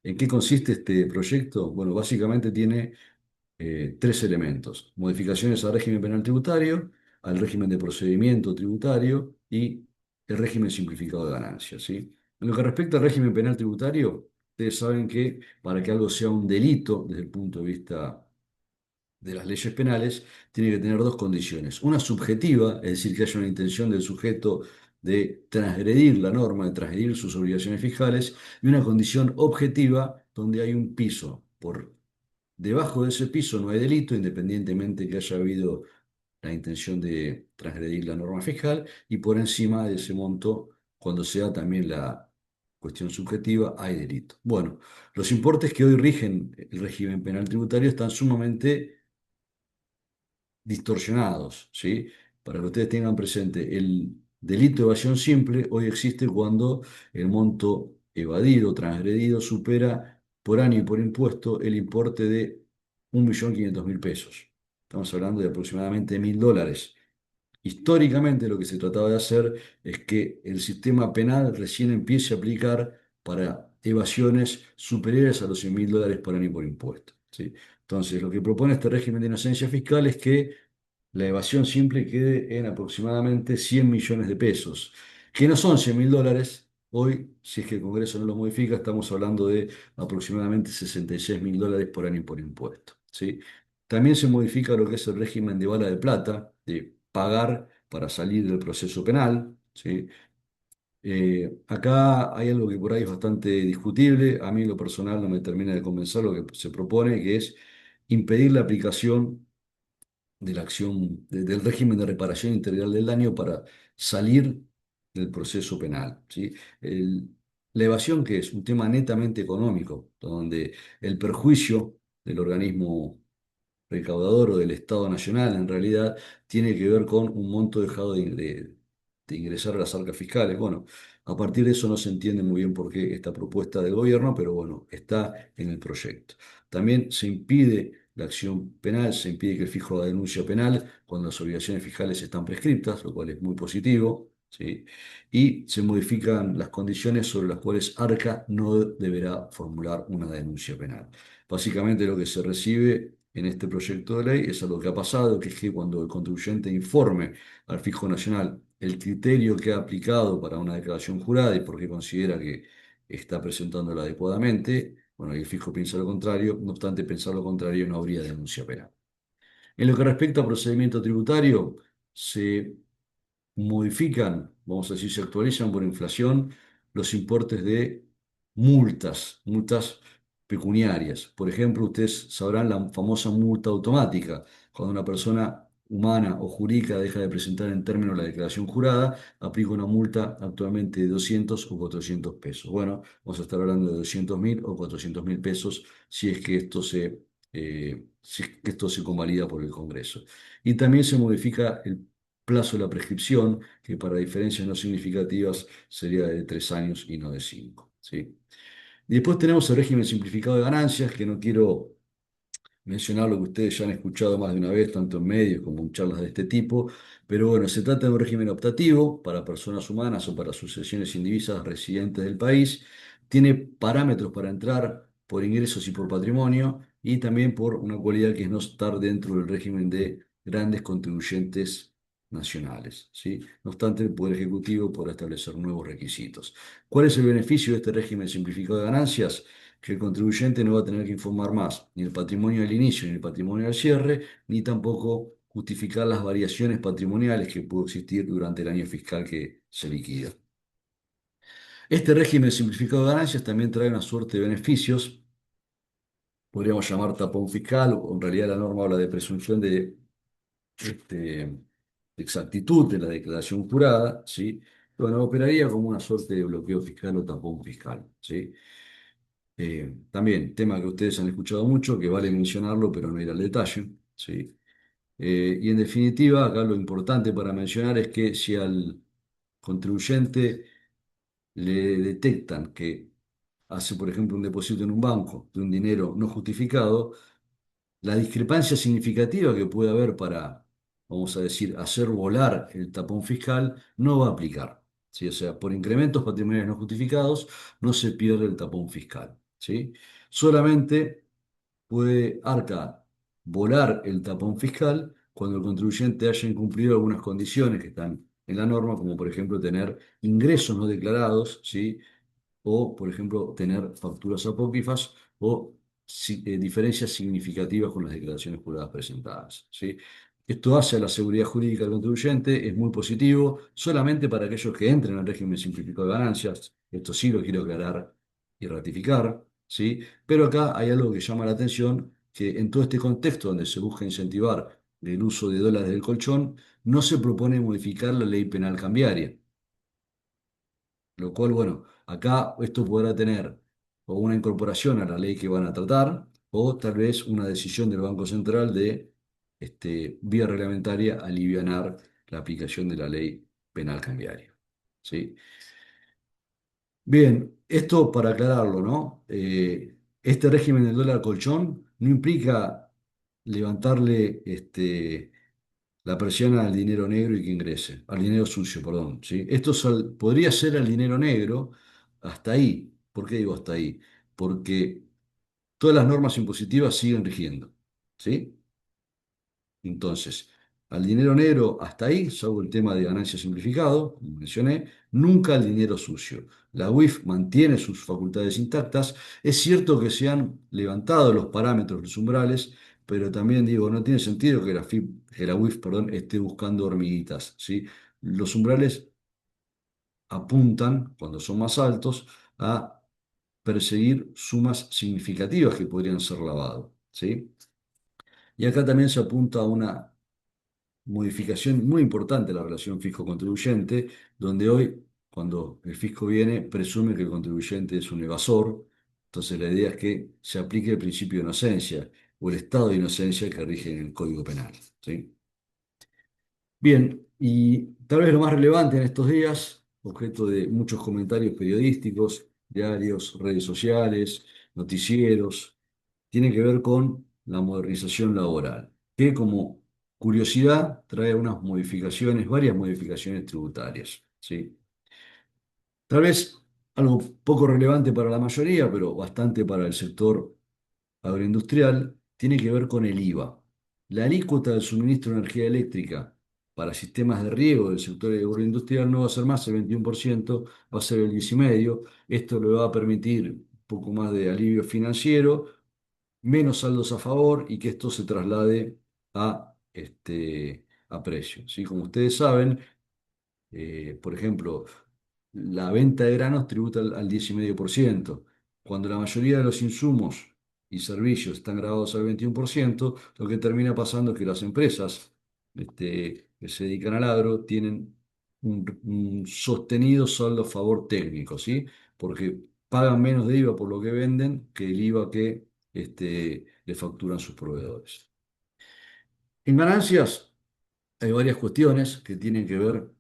¿En qué consiste este proyecto? Bueno, básicamente tiene tres elementos: modificaciones al régimen penal tributario, al régimen de procedimiento tributario y el régimen simplificado de ganancias, ¿sí? En lo que respecta al régimen penal tributario, ustedes saben que para que algo sea un delito desde el punto de vista de las leyes penales, tiene que tener dos condiciones. Una subjetiva, es decir, que haya una intención del sujeto de transgredir la norma, de transgredir sus obligaciones fiscales, y una condición objetiva, donde hay un piso. Por debajo de ese piso no hay delito, independientemente que haya habido la intención de transgredir la norma fiscal, y por encima de ese monto, cuando sea también la cuestión subjetiva, hay delito. Bueno, los importes que hoy rigen el régimen penal tributario están sumamente distorsionados, ¿sí? Para que ustedes tengan presente, el delito de evasión simple hoy existe cuando el monto evadido, transgredido, supera por año y por impuesto el importe de 1.500.000 pesos. Estamos hablando de aproximadamente $1.000. Históricamente lo que se trataba de hacer es que el sistema penal recién empiece a aplicar para evasiones superiores a los $100.000 por año por impuesto, ¿sí? Entonces, lo que propone este régimen de inocencia fiscal es que la evasión simple quede en aproximadamente 100 millones de pesos, que no son $100.000. Hoy, si es que el Congreso no lo modifica, estamos hablando de aproximadamente $66.000 por año por impuesto, ¿sí? También se modifica lo que es el régimen de bala de plata, de pagar para salir del proceso penal, ¿sí? Acá hay algo que por ahí es bastante discutible. A mí en lo personal no me termina de convencer lo que se propone, que es impedir la aplicación de la acción, del régimen de reparación integral del daño para salir del proceso penal, ¿sí? La evasión, que es un tema netamente económico, donde el perjuicio del organismo recaudador o del Estado Nacional, en realidad, tiene que ver con un monto dejado de ingresar a las arcas fiscales. Bueno, a partir de eso no se entiende muy bien por qué esta propuesta del gobierno, pero bueno, está en el proyecto. También se impide la acción penal, se impide que el fijo haga denuncia penal cuando las obligaciones fiscales están prescriptas, lo cual es muy positivo, ¿sí? Y se modifican las condiciones sobre las cuales ARCA no deberá formular una denuncia penal. Básicamente lo que se recibe en este proyecto de ley es algo que ha pasado, que es que cuando el contribuyente informe al Fisco Nacional el criterio que ha aplicado para una declaración jurada y por qué considera que está presentándola adecuadamente, bueno, y el fisco piensa lo contrario, no obstante pensar lo contrario, no habría denuncia penal. En lo que respecta a procedimiento tributario, se modifican, vamos a decir, se actualizan por inflación los importes de multas pecuniarias. Por ejemplo, ustedes sabrán la famosa multa automática. Cuando una persona humana o jurídica deja de presentar en términos la declaración jurada, aplica una multa actualmente de 200 o 400 pesos. Bueno, vamos a estar hablando de 200.000 o 400.000 pesos si es que si es que esto se convalida por el Congreso. Y también se modifica el plazo de la prescripción, que para diferencias no significativas sería de 3 años y no de 5. ¿Sí? Y después tenemos el régimen simplificado de ganancias, que no quiero mencionar lo que ustedes ya han escuchado más de una vez, tanto en medios como en charlas de este tipo, pero bueno, se trata de un régimen optativo para personas humanas o para sucesiones indivisas residentes del país. Tiene parámetros para entrar por ingresos y por patrimonio, y también por una cualidad que es no estar dentro del régimen de grandes contribuyentes nacionales. ¿Sí? No obstante, el Poder Ejecutivo podrá establecer nuevos requisitos. ¿Cuál es el beneficio de este régimen simplificado de ganancias? Que el contribuyente no va a tener que informar más ni el patrimonio al inicio ni el patrimonio al cierre, ni tampoco justificar las variaciones patrimoniales que pudo existir durante el año fiscal que se liquida. Este régimen simplificado de ganancias también trae una suerte de beneficios, podríamos llamar tapón fiscal, o en realidad la norma habla de presunción de, de exactitud de la declaración jurada, ¿sí? Bueno, operaría como una suerte de bloqueo fiscal o tapón fiscal, ¿sí? También, tema que ustedes han escuchado mucho, que vale mencionarlo, pero no ir al detalle, ¿sí? Y en definitiva, acá lo importante para mencionar es que si al contribuyente le detectan que hace, por ejemplo, un depósito en un banco de un dinero no justificado, la discrepancia significativa que puede haber para, vamos a decir, hacer volar el tapón fiscal no va a aplicar. ¿Sí? O sea, por incrementos patrimoniales no justificados no se pierde el tapón fiscal. ¿Sí? Solamente puede Arca volar el tapón fiscal cuando el contribuyente haya incumplido algunas condiciones que están en la norma, como por ejemplo tener ingresos no declarados, ¿sí? O, por ejemplo, tener facturas apócrifas o diferencias significativas con las declaraciones juradas presentadas. ¿Sí? Esto hace a la seguridad jurídica del contribuyente, es muy positivo, solamente para aquellos que entren al régimen simplificado de ganancias. Esto sí lo quiero aclarar y ratificar, ¿sí? Pero acá hay algo que llama la atención, que en todo este contexto donde se busca incentivar el uso de dólares del colchón, no se propone modificar la ley penal cambiaria. Lo cual, bueno, acá esto podrá tener o una incorporación a la ley que van a tratar, o tal vez una decisión del Banco Central de, vía reglamentaria, alivianar la aplicación de la ley penal cambiaria. ¿Sí? Bien, esto para aclararlo, ¿no? Este régimen del dólar colchón no implica levantarle la persiana al dinero negro y que ingrese, al dinero sucio, perdón, ¿sí? Esto podría ser al dinero negro hasta ahí. ¿Por qué digo hasta ahí? Porque todas las normas impositivas siguen rigiendo, ¿sí? Entonces, al dinero negro hasta ahí, salvo el tema de ganancia simplificado, como mencioné, nunca al dinero sucio. La UIF mantiene sus facultades intactas. Es cierto que se han levantado los parámetros, los umbrales, pero también digo, no tiene sentido que que la UIF, perdón, esté buscando hormiguitas, ¿sí? Los umbrales apuntan, cuando son más altos, a perseguir sumas significativas que podrían ser lavadas, ¿sí? Y acá también se apunta a una modificación muy importante de la relación fisco-contribuyente, donde hoy, cuando el fisco viene, presume que el contribuyente es un evasor. Entonces la idea es que se aplique el principio de inocencia o el estado de inocencia que rige en el Código Penal. ¿Sí? Bien, y tal vez lo más relevante en estos días, objeto de muchos comentarios periodísticos, diarios, redes sociales, noticieros, tiene que ver con la modernización laboral, que como curiosidad trae unas modificaciones, varias modificaciones tributarias, ¿sí? Tal vez algo poco relevante para la mayoría, pero bastante para el sector agroindustrial, tiene que ver con el IVA. La alícuota del suministro de energía eléctrica para sistemas de riego del sector agroindustrial no va a ser más el 21%, va a ser el 10,5%. Esto le va a permitir un poco más de alivio financiero, menos saldos a favor, y que esto se traslade a precio. ¿Sí? Como ustedes saben, por ejemplo, la venta de granos tributa al 10,5%. Cuando la mayoría de los insumos y servicios están grabados al 21%, lo que termina pasando es que las empresas que se dedican al agro tienen un sostenido saldo a favor técnico, ¿sí? Porque pagan menos de IVA por lo que venden que el IVA que le facturan sus proveedores. En ganancias, hay varias cuestiones que tienen que ver,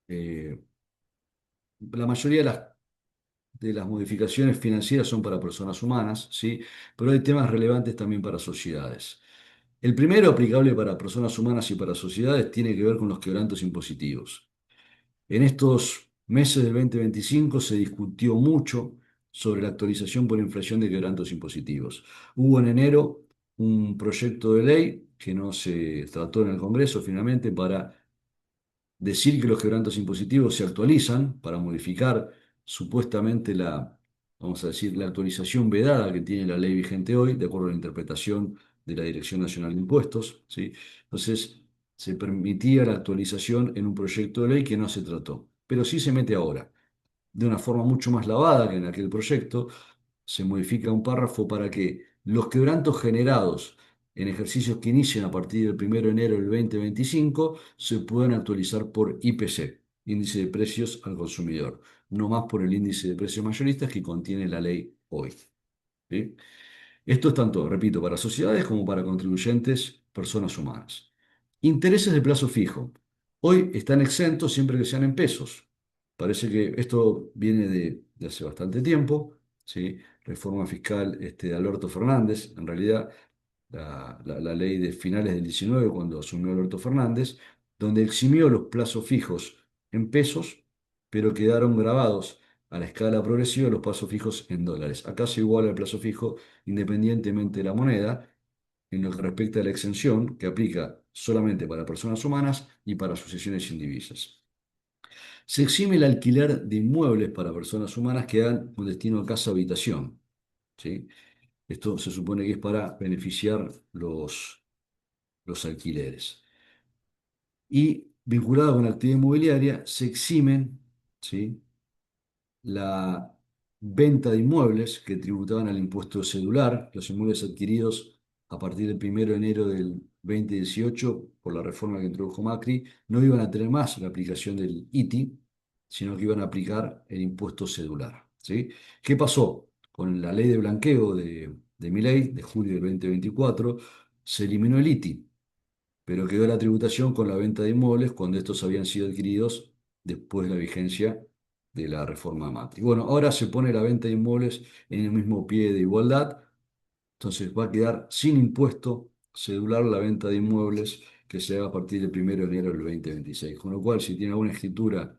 eh, la mayoría de las modificaciones financieras son para personas humanas, ¿sí? Pero hay temas relevantes también para sociedades. El primero, aplicable para personas humanas y para sociedades, tiene que ver con los quebrantos impositivos. En estos meses del 2025 se discutió mucho sobre la actualización por inflación de quebrantos impositivos. Hubo en enero un proyecto de ley que no se trató en el Congreso finalmente para decir que los quebrantos impositivos se actualizan para modificar supuestamente vamos a decir, la actualización vedada que tiene la ley vigente hoy, de acuerdo a la interpretación de la Dirección Nacional de Impuestos, ¿sí? Entonces, se permitía la actualización en un proyecto de ley que no se trató, pero sí se mete ahora, de una forma mucho más lavada que en aquel proyecto. Se modifica un párrafo para que los quebrantos generados en ejercicios que inician a partir del 1 de enero del 2025 se puedan actualizar por IPC, índice de precios al consumidor, no más por el índice de precios mayoristas que contiene la ley hoy. ¿Sí? Esto es tanto, repito, para sociedades como para contribuyentes, personas humanas. Intereses de plazo fijo. Hoy están exentos siempre que sean en pesos. Parece que esto viene de hace bastante tiempo, ¿sí? Reforma fiscal de Alberto Fernández, en realidad la ley de finales del 19, cuando asumió Alberto Fernández, donde eximió los plazos fijos en pesos, pero quedaron grabados a la escala progresiva los plazos fijos en dólares. Acá se iguala el plazo fijo independientemente de la moneda, en lo que respecta a la exención que aplica solamente para personas humanas y para sucesiones indivisas. Se exime el alquiler de inmuebles para personas humanas que hagan con destino a casa-habitación, ¿sí? Esto se supone que es para beneficiar los alquileres. Y vinculado con la actividad inmobiliaria, se eximen, ¿sí?, la venta de inmuebles que tributaban al impuesto cedular, los inmuebles adquiridos a partir del 1 de enero del 2018 por la reforma que introdujo Macri, no iban a tener más la aplicación del ITI, sino que iban a aplicar el impuesto cedular, ¿sí? ¿Qué pasó? Con la ley de blanqueo de Milei, de julio del 2024, se eliminó el ITI, pero quedó la tributación con la venta de inmuebles cuando estos habían sido adquiridos después de la vigencia de la reforma Macri. Bueno, ahora se pone la venta de inmuebles en el mismo pie de igualdad, entonces va a quedar sin impuesto cedular la venta de inmuebles que se haga a partir del 1 de enero del 2026. Con lo cual, si tiene alguna escritura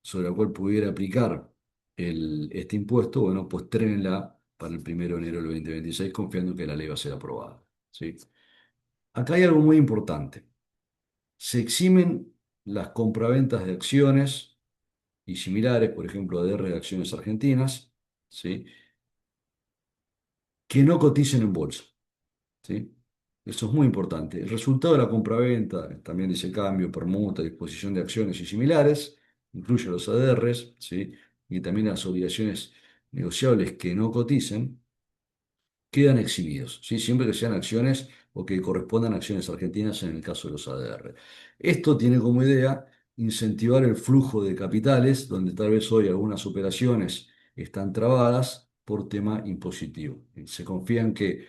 sobre la cual pudiera aplicar este impuesto, bueno, postrénenla para el 1 de enero del 2026, confiando que la ley va a ser aprobada, ¿sí? Acá hay algo muy importante. Se eximen las compraventas de acciones y similares, por ejemplo, ADR de acciones argentinas, ¿sí?, que no coticen en bolsa, ¿sí? Eso es muy importante. El resultado de la compraventa, también dice cambio, permuta, disposición de acciones y similares, incluye los ADRs, ¿sí?, y también las obligaciones negociables que no coticen, quedan exhibidos, ¿sí?, siempre que sean acciones o que correspondan a acciones argentinas en el caso de los ADR. Esto tiene como idea incentivar el flujo de capitales, donde tal vez hoy algunas operaciones están trabadas por tema impositivo. Se confía en que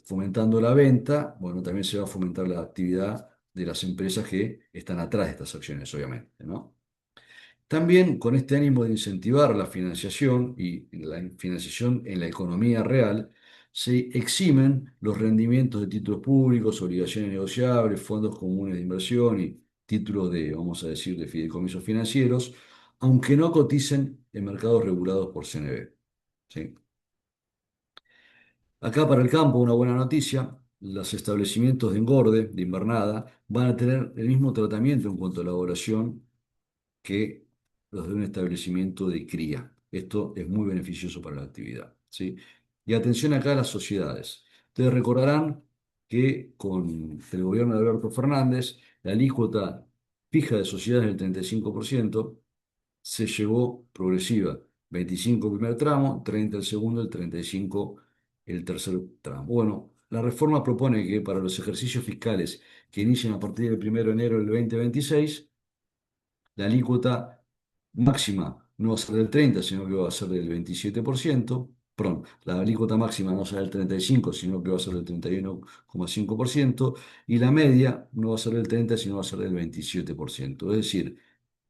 fomentando la venta, bueno, también se va a fomentar la actividad de las empresas que están atrás de estas acciones, obviamente, ¿no? También con este ánimo de incentivar la financiación y la financiación en la economía real, se eximen los rendimientos de títulos públicos, obligaciones negociables, fondos comunes de inversión y títulos de, vamos a decir, de fideicomisos financieros, aunque no coticen en mercados regulados por CNB, ¿sí? Acá para el campo, una buena noticia: los establecimientos de engorde, de invernada, van a tener el mismo tratamiento en cuanto a la elaboración que los de un establecimiento de cría. Esto es muy beneficioso para la actividad, ¿sí? Y atención acá a las sociedades. Ustedes recordarán que con el gobierno de Alberto Fernández, la alícuota fija de sociedades del 35% se llevó progresiva: 25 el primer tramo, 30 el segundo, el 35 el tercer tramo. Bueno, la reforma propone que para los ejercicios fiscales que inician a partir del 1 de enero del 2026, la alícuota máxima no va a ser del 30, sino que va a ser del 27%, perdón, la alícuota máxima no será el 35, sino que va a ser el 31,5%, y la media no va a ser el 30, sino va a ser el 27%. Es decir,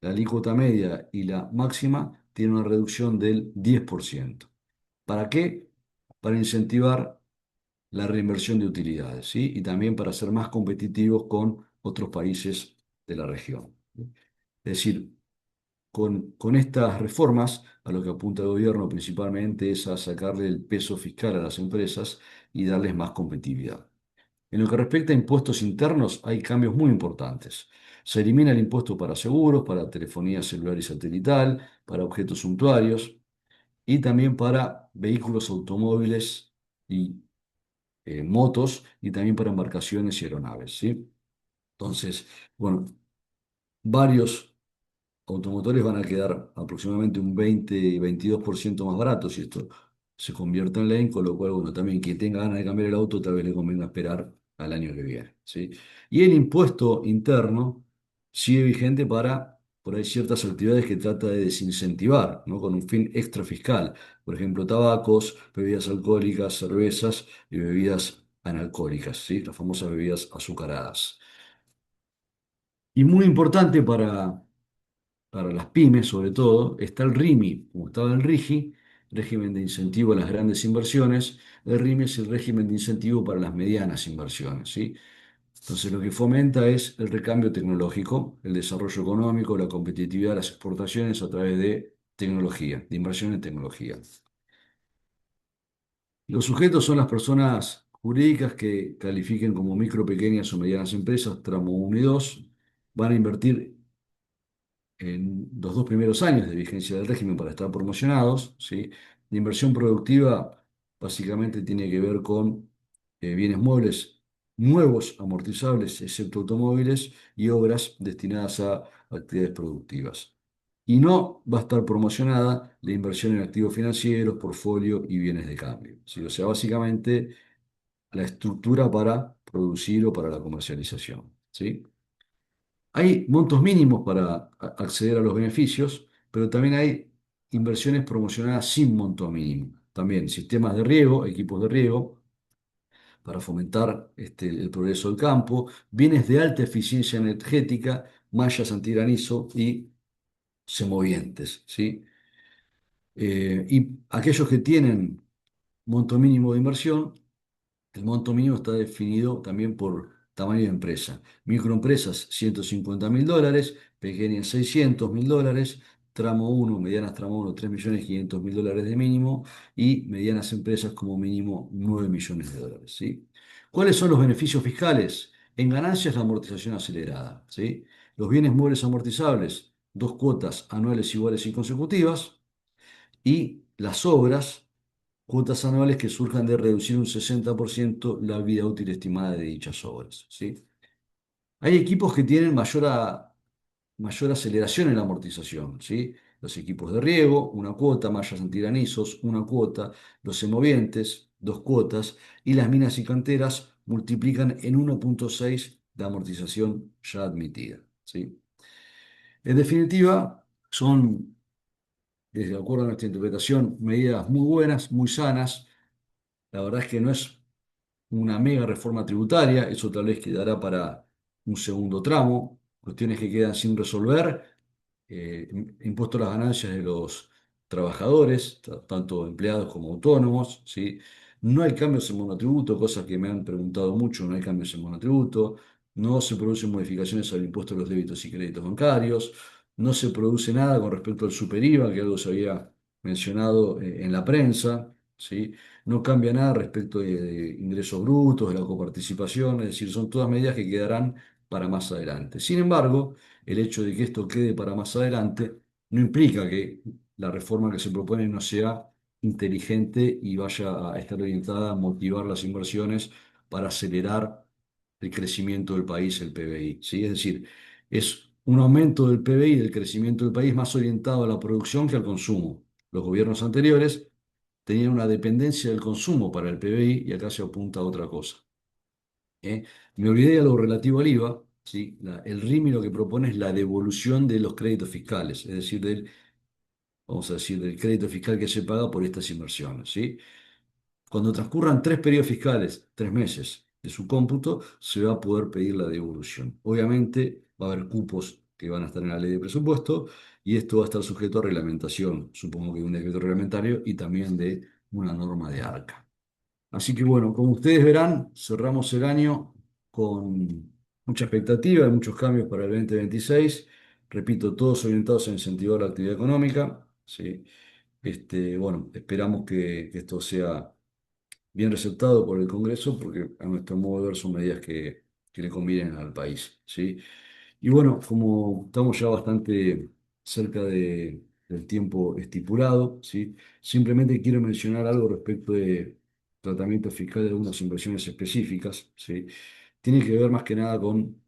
la alícuota media y la máxima tienen una reducción del 10%. ¿Para qué? Para incentivar la reinversión de utilidades, ¿sí? Y también para ser más competitivos con otros países de la región. Es decir, con estas reformas, a lo que apunta el gobierno principalmente es a sacarle el peso fiscal a las empresas y darles más competitividad. En lo que respecta a impuestos internos, hay cambios muy importantes. Se elimina el impuesto para seguros, para telefonía celular y satelital, para objetos suntuarios y también para vehículos automóviles y motos y también para embarcaciones y aeronaves, ¿sí? Entonces, bueno, varios automotores van a quedar aproximadamente un 20-22% más baratos si esto se convierte en ley, con lo cual, bueno, también quien tenga ganas de cambiar el auto tal vez le convenga esperar al año que viene, ¿sí? Y el impuesto interno sigue vigente para, por ahí, ciertas actividades que trata de desincentivar, ¿no? Con un fin extra fiscal, por ejemplo, tabacos, bebidas alcohólicas, cervezas y bebidas analcohólicas, ¿sí? Las famosas bebidas azucaradas. Y muy importante para las pymes, sobre todo, está el RIMI, como estaba el RIGI, régimen de incentivo a las grandes inversiones. El RIMI es el régimen de incentivo para las medianas inversiones, ¿sí? Entonces, lo que fomenta es el recambio tecnológico, el desarrollo económico, la competitividad de las exportaciones a través de tecnología, de inversión en tecnología. Los sujetos son las personas jurídicas que califiquen como micro, pequeñas o medianas empresas, tramo 1 y 2, van a invertir en los 2 primeros años de vigencia del régimen para estar promocionados, ¿sí? La inversión productiva básicamente tiene que ver con bienes muebles nuevos, amortizables, excepto automóviles, y obras destinadas a actividades productivas. Y no va a estar promocionada la inversión en activos financieros, portfolio y bienes de cambio, ¿sí? O sea, básicamente la estructura para producir o para la comercialización, ¿sí? Hay montos mínimos para acceder a los beneficios, pero también hay inversiones promocionadas sin monto mínimo. También sistemas de riego, equipos de riego, para fomentar el progreso del campo, bienes de alta eficiencia energética, mallas antigranizo y semovientes, ¿sí? Y aquellos que tienen monto mínimo de inversión, el monto mínimo está definido también por tamaño de empresa. Microempresas, $150.000, pequeñas, $600.000, tramo uno, medianas tramo uno, $3.500.000 de mínimo, y medianas empresas como mínimo $9 millones, ¿sí? ¿Cuáles son los beneficios fiscales? En ganancias, la amortización acelerada, ¿sí? Los bienes muebles amortizables, 2 cuotas anuales iguales y consecutivas, y las obras, cuotas anuales que surjan de reducir un 60% la vida útil estimada de dichas obras, ¿sí? Hay equipos que tienen mayor aceleración en la amortización, ¿sí? Los equipos de riego, 1 cuota, mallas antigranizos, 1 cuota, los semovientes, 2 cuotas, y las minas y canteras multiplican en 1,6 la amortización ya admitida, ¿sí? En definitiva, son, desde acuerdo a nuestra interpretación, medidas muy buenas, muy sanas. La verdad es que no es una mega reforma tributaria, eso tal vez quedará para un segundo tramo, cuestiones que quedan sin resolver, impuesto a las ganancias de los trabajadores, tanto empleados como autónomos, ¿sí? No hay cambios en monotributo, cosas que me han preguntado mucho, no hay cambios en monotributo, no se producen modificaciones al impuesto a los débitos y créditos bancarios, no se produce nada con respecto al superiva, que algo se había mencionado en la prensa, ¿sí? No cambia nada respecto de ingresos brutos, de la coparticipación, es decir, son todas medidas que quedarán para más adelante. Sin embargo, el hecho de que esto quede para más adelante no implica que la reforma que se propone no sea inteligente y vaya a estar orientada a motivar las inversiones para acelerar el crecimiento del país, el PBI, ¿sí? Es decir, es un aumento del PBI, del crecimiento del país, más orientado a la producción que al consumo. Los gobiernos anteriores tenían una dependencia del consumo para el PBI y acá se apunta a otra cosa. ¿Eh? Me olvidé de lo relativo al IVA, ¿sí? El RIMI lo que propone es la devolución de los créditos fiscales, es decir, del vamos a decir, del crédito fiscal que se paga por estas inversiones, ¿sí? Cuando transcurran 3 periodos fiscales, 3 meses de su cómputo, se va a poder pedir la devolución. Obviamente va a haber cupos que van a estar en la ley de presupuesto y esto va a estar sujeto a reglamentación, supongo que de un decreto reglamentario y también de una norma de ARCA. Así que bueno, como ustedes verán, cerramos el año con mucha expectativa y muchos cambios para el 2026. Repito, todos orientados en incentivar la actividad económica, ¿sí? Bueno, esperamos que esto sea bien receptado por el Congreso, porque a nuestro modo de ver son medidas que le convienen al país, ¿sí? Y bueno, como estamos ya bastante cerca del tiempo estipulado, ¿sí? Simplemente quiero mencionar algo respecto de tratamiento fiscal de algunas inversiones específicas, ¿sí? Tiene que ver más que nada con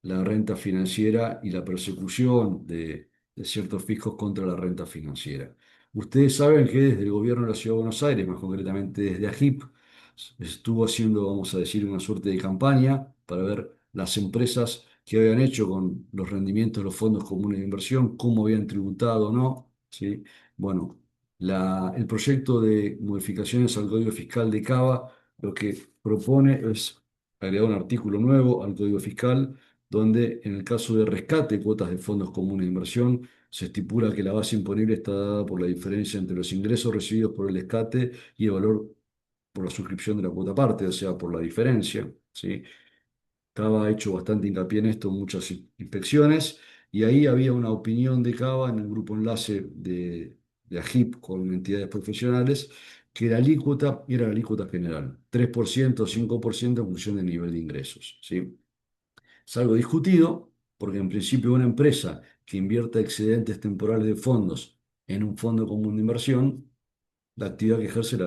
la renta financiera y la persecución de ciertos fiscos contra la renta financiera. Ustedes saben que desde el gobierno de la Ciudad de Buenos Aires, más concretamente desde AGIP, estuvo haciendo, vamos a decir, una suerte de campaña para ver las empresas que habían hecho con los rendimientos de los fondos comunes de inversión, cómo habían tributado o no, ¿sí? Bueno, el proyecto de modificaciones al Código Fiscal de Cava lo que propone es agregar un artículo nuevo al Código Fiscal donde en el caso de rescate de cuotas de fondos comunes de inversión, se estipula que la base imponible está dada por la diferencia entre los ingresos recibidos por el rescate y el valor por la suscripción de la cuota parte, o sea, por la diferencia, ¿sí? Cava ha hecho bastante hincapié en esto en muchas inspecciones y ahí había una opinión de Cava en el grupo enlace de AGIP con entidades profesionales que la alícuota era la alícuota general, 3% o 5% en función del nivel de ingresos, ¿sí? Es algo discutido porque en principio una empresa que invierta excedentes temporales de fondos en un fondo común de inversión, la actividad que ejerce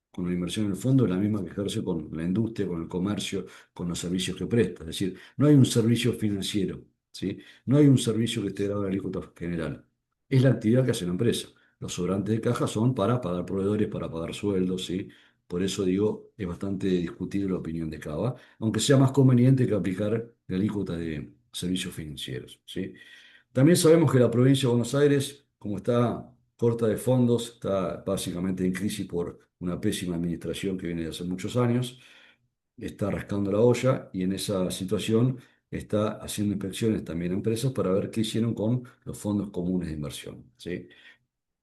con la inversión en el fondo es la misma que ejerce con la industria, con el comercio, con los servicios que presta. Es decir, no hay un servicio financiero, ¿sí? No hay un servicio que esté grabado en la alícuota general. Es la actividad que hace la empresa. Los sobrantes de caja son para pagar proveedores, para pagar sueldos, ¿sí? Por eso digo, es bastante discutible la opinión de Cava, aunque sea más conveniente que aplicar la alícuota de servicios financieros, ¿sí? También sabemos que la provincia de Buenos Aires, como está corta de fondos, está básicamente en crisis por una pésima administración que viene de hace muchos años, está rascando la olla y en esa situación está haciendo inspecciones también a empresas para ver qué hicieron con los fondos comunes de inversión, ¿sí?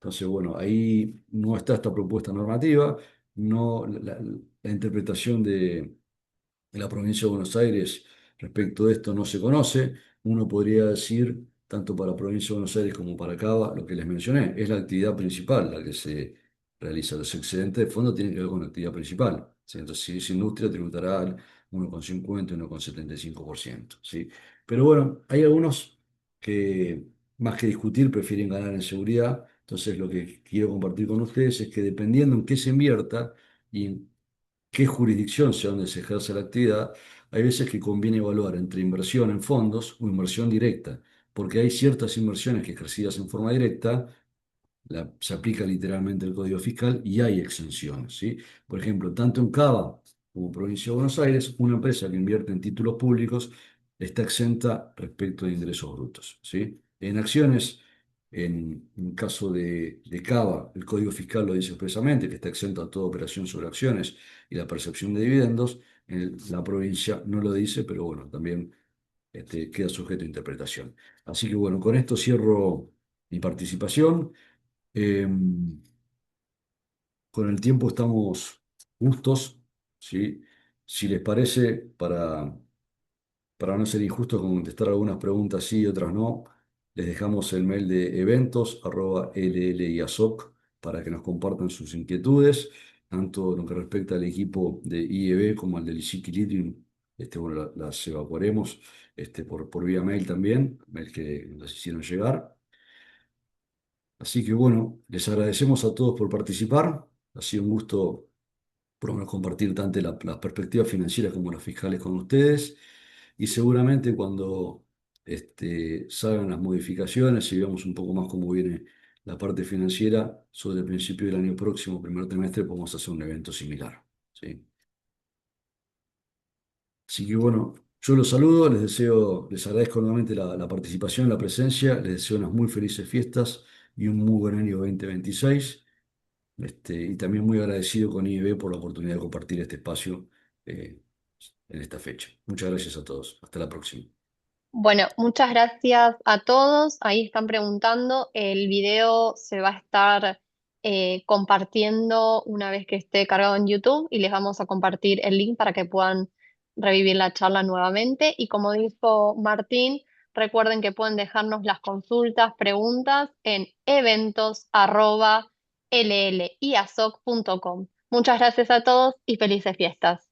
Entonces, bueno, ahí no está esta propuesta normativa, no, la interpretación de la provincia de Buenos Aires respecto de esto no se conoce. Uno podría decir, tanto para la provincia de Buenos Aires como para Cava, lo que les mencioné, es la actividad principal la que se realiza. Los excedentes de fondo tienen que ver con la actividad principal, ¿sí? Entonces, si es industria, tributará al 1,50 y 1,75%, ¿sí? Pero bueno, hay algunos que, más que discutir, prefieren ganar en seguridad. Entonces, lo que quiero compartir con ustedes es que dependiendo en qué se invierta y qué jurisdicción sea donde se ejerce la actividad, hay veces que conviene evaluar entre inversión en fondos o inversión directa, porque hay ciertas inversiones que ejercidas en forma directa, se aplica literalmente el Código Fiscal y hay exenciones, ¿sí? Por ejemplo, tanto en Cava como Provincia de Buenos Aires, una empresa que invierte en títulos públicos está exenta respecto de ingresos brutos, ¿sí? En acciones, en caso de Cava, el Código Fiscal lo dice expresamente, que está exento a toda operación sobre acciones y la percepción de dividendos. En la provincia no lo dice, pero bueno, también queda sujeto a interpretación. Así que bueno, con esto cierro mi participación. Em, con el tiempo estamos justos, ¿sí? Si les parece, para no ser injusto con contestar algunas preguntas sí y otras no, les dejamos el mail de eventos@lliasoc para que nos compartan sus inquietudes, tanto en lo que respecta al equipo de IEB como al del ICIC Litrium. Bueno, las evacuaremos por vía mail también, mail que nos hicieron llegar. Así que bueno, les agradecemos a todos por participar. Ha sido un gusto por lo menos compartir tanto las perspectivas financieras como las fiscales con ustedes. Y seguramente cuando salgan las modificaciones y veamos un poco más cómo viene la parte financiera, sobre el principio del año próximo, primer trimestre, podemos hacer un evento similar, ¿sí? Así que bueno, yo los saludo, les agradezco nuevamente la participación, la presencia, les deseo unas muy felices fiestas y un muy buen año 2026. Y también muy agradecido con IEB por la oportunidad de compartir este espacio eh, en esta fecha. Muchas gracias a todos. Hasta la próxima. Bueno, muchas gracias a todos. Ahí están preguntando. El video se va a estar compartiendo una vez que esté cargado en YouTube y les vamos a compartir el link para que puedan revivir la charla nuevamente. Y como dijo Martín, recuerden que pueden dejarnos las consultas, preguntas en eventos@lliasoc.com. Muchas gracias a todos y felices fiestas.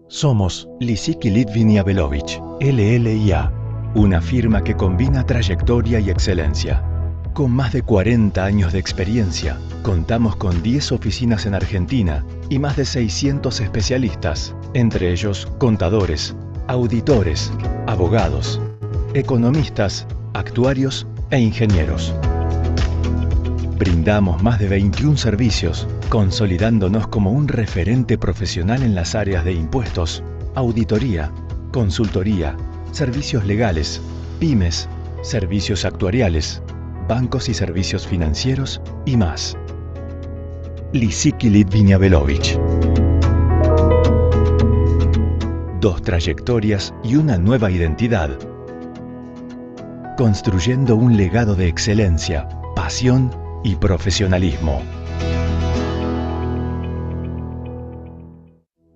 Somos Lisicki Litvin y Abelovich, LLIA, una firma que combina trayectoria y excelencia. Con más de 40 años de experiencia, contamos con 10 oficinas en Argentina y más de 600 especialistas, entre ellos contadores, auditores, abogados, economistas, actuarios e ingenieros. Brindamos más de 21 servicios, consolidándonos como un referente profesional en las áreas de impuestos, auditoría, consultoría, servicios legales, pymes, servicios actuariales, bancos y servicios financieros y más. Lisicki Litvin y Abelovich. 2 trayectorias y una nueva identidad. Construyendo un legado de excelencia, pasión y profesionalismo.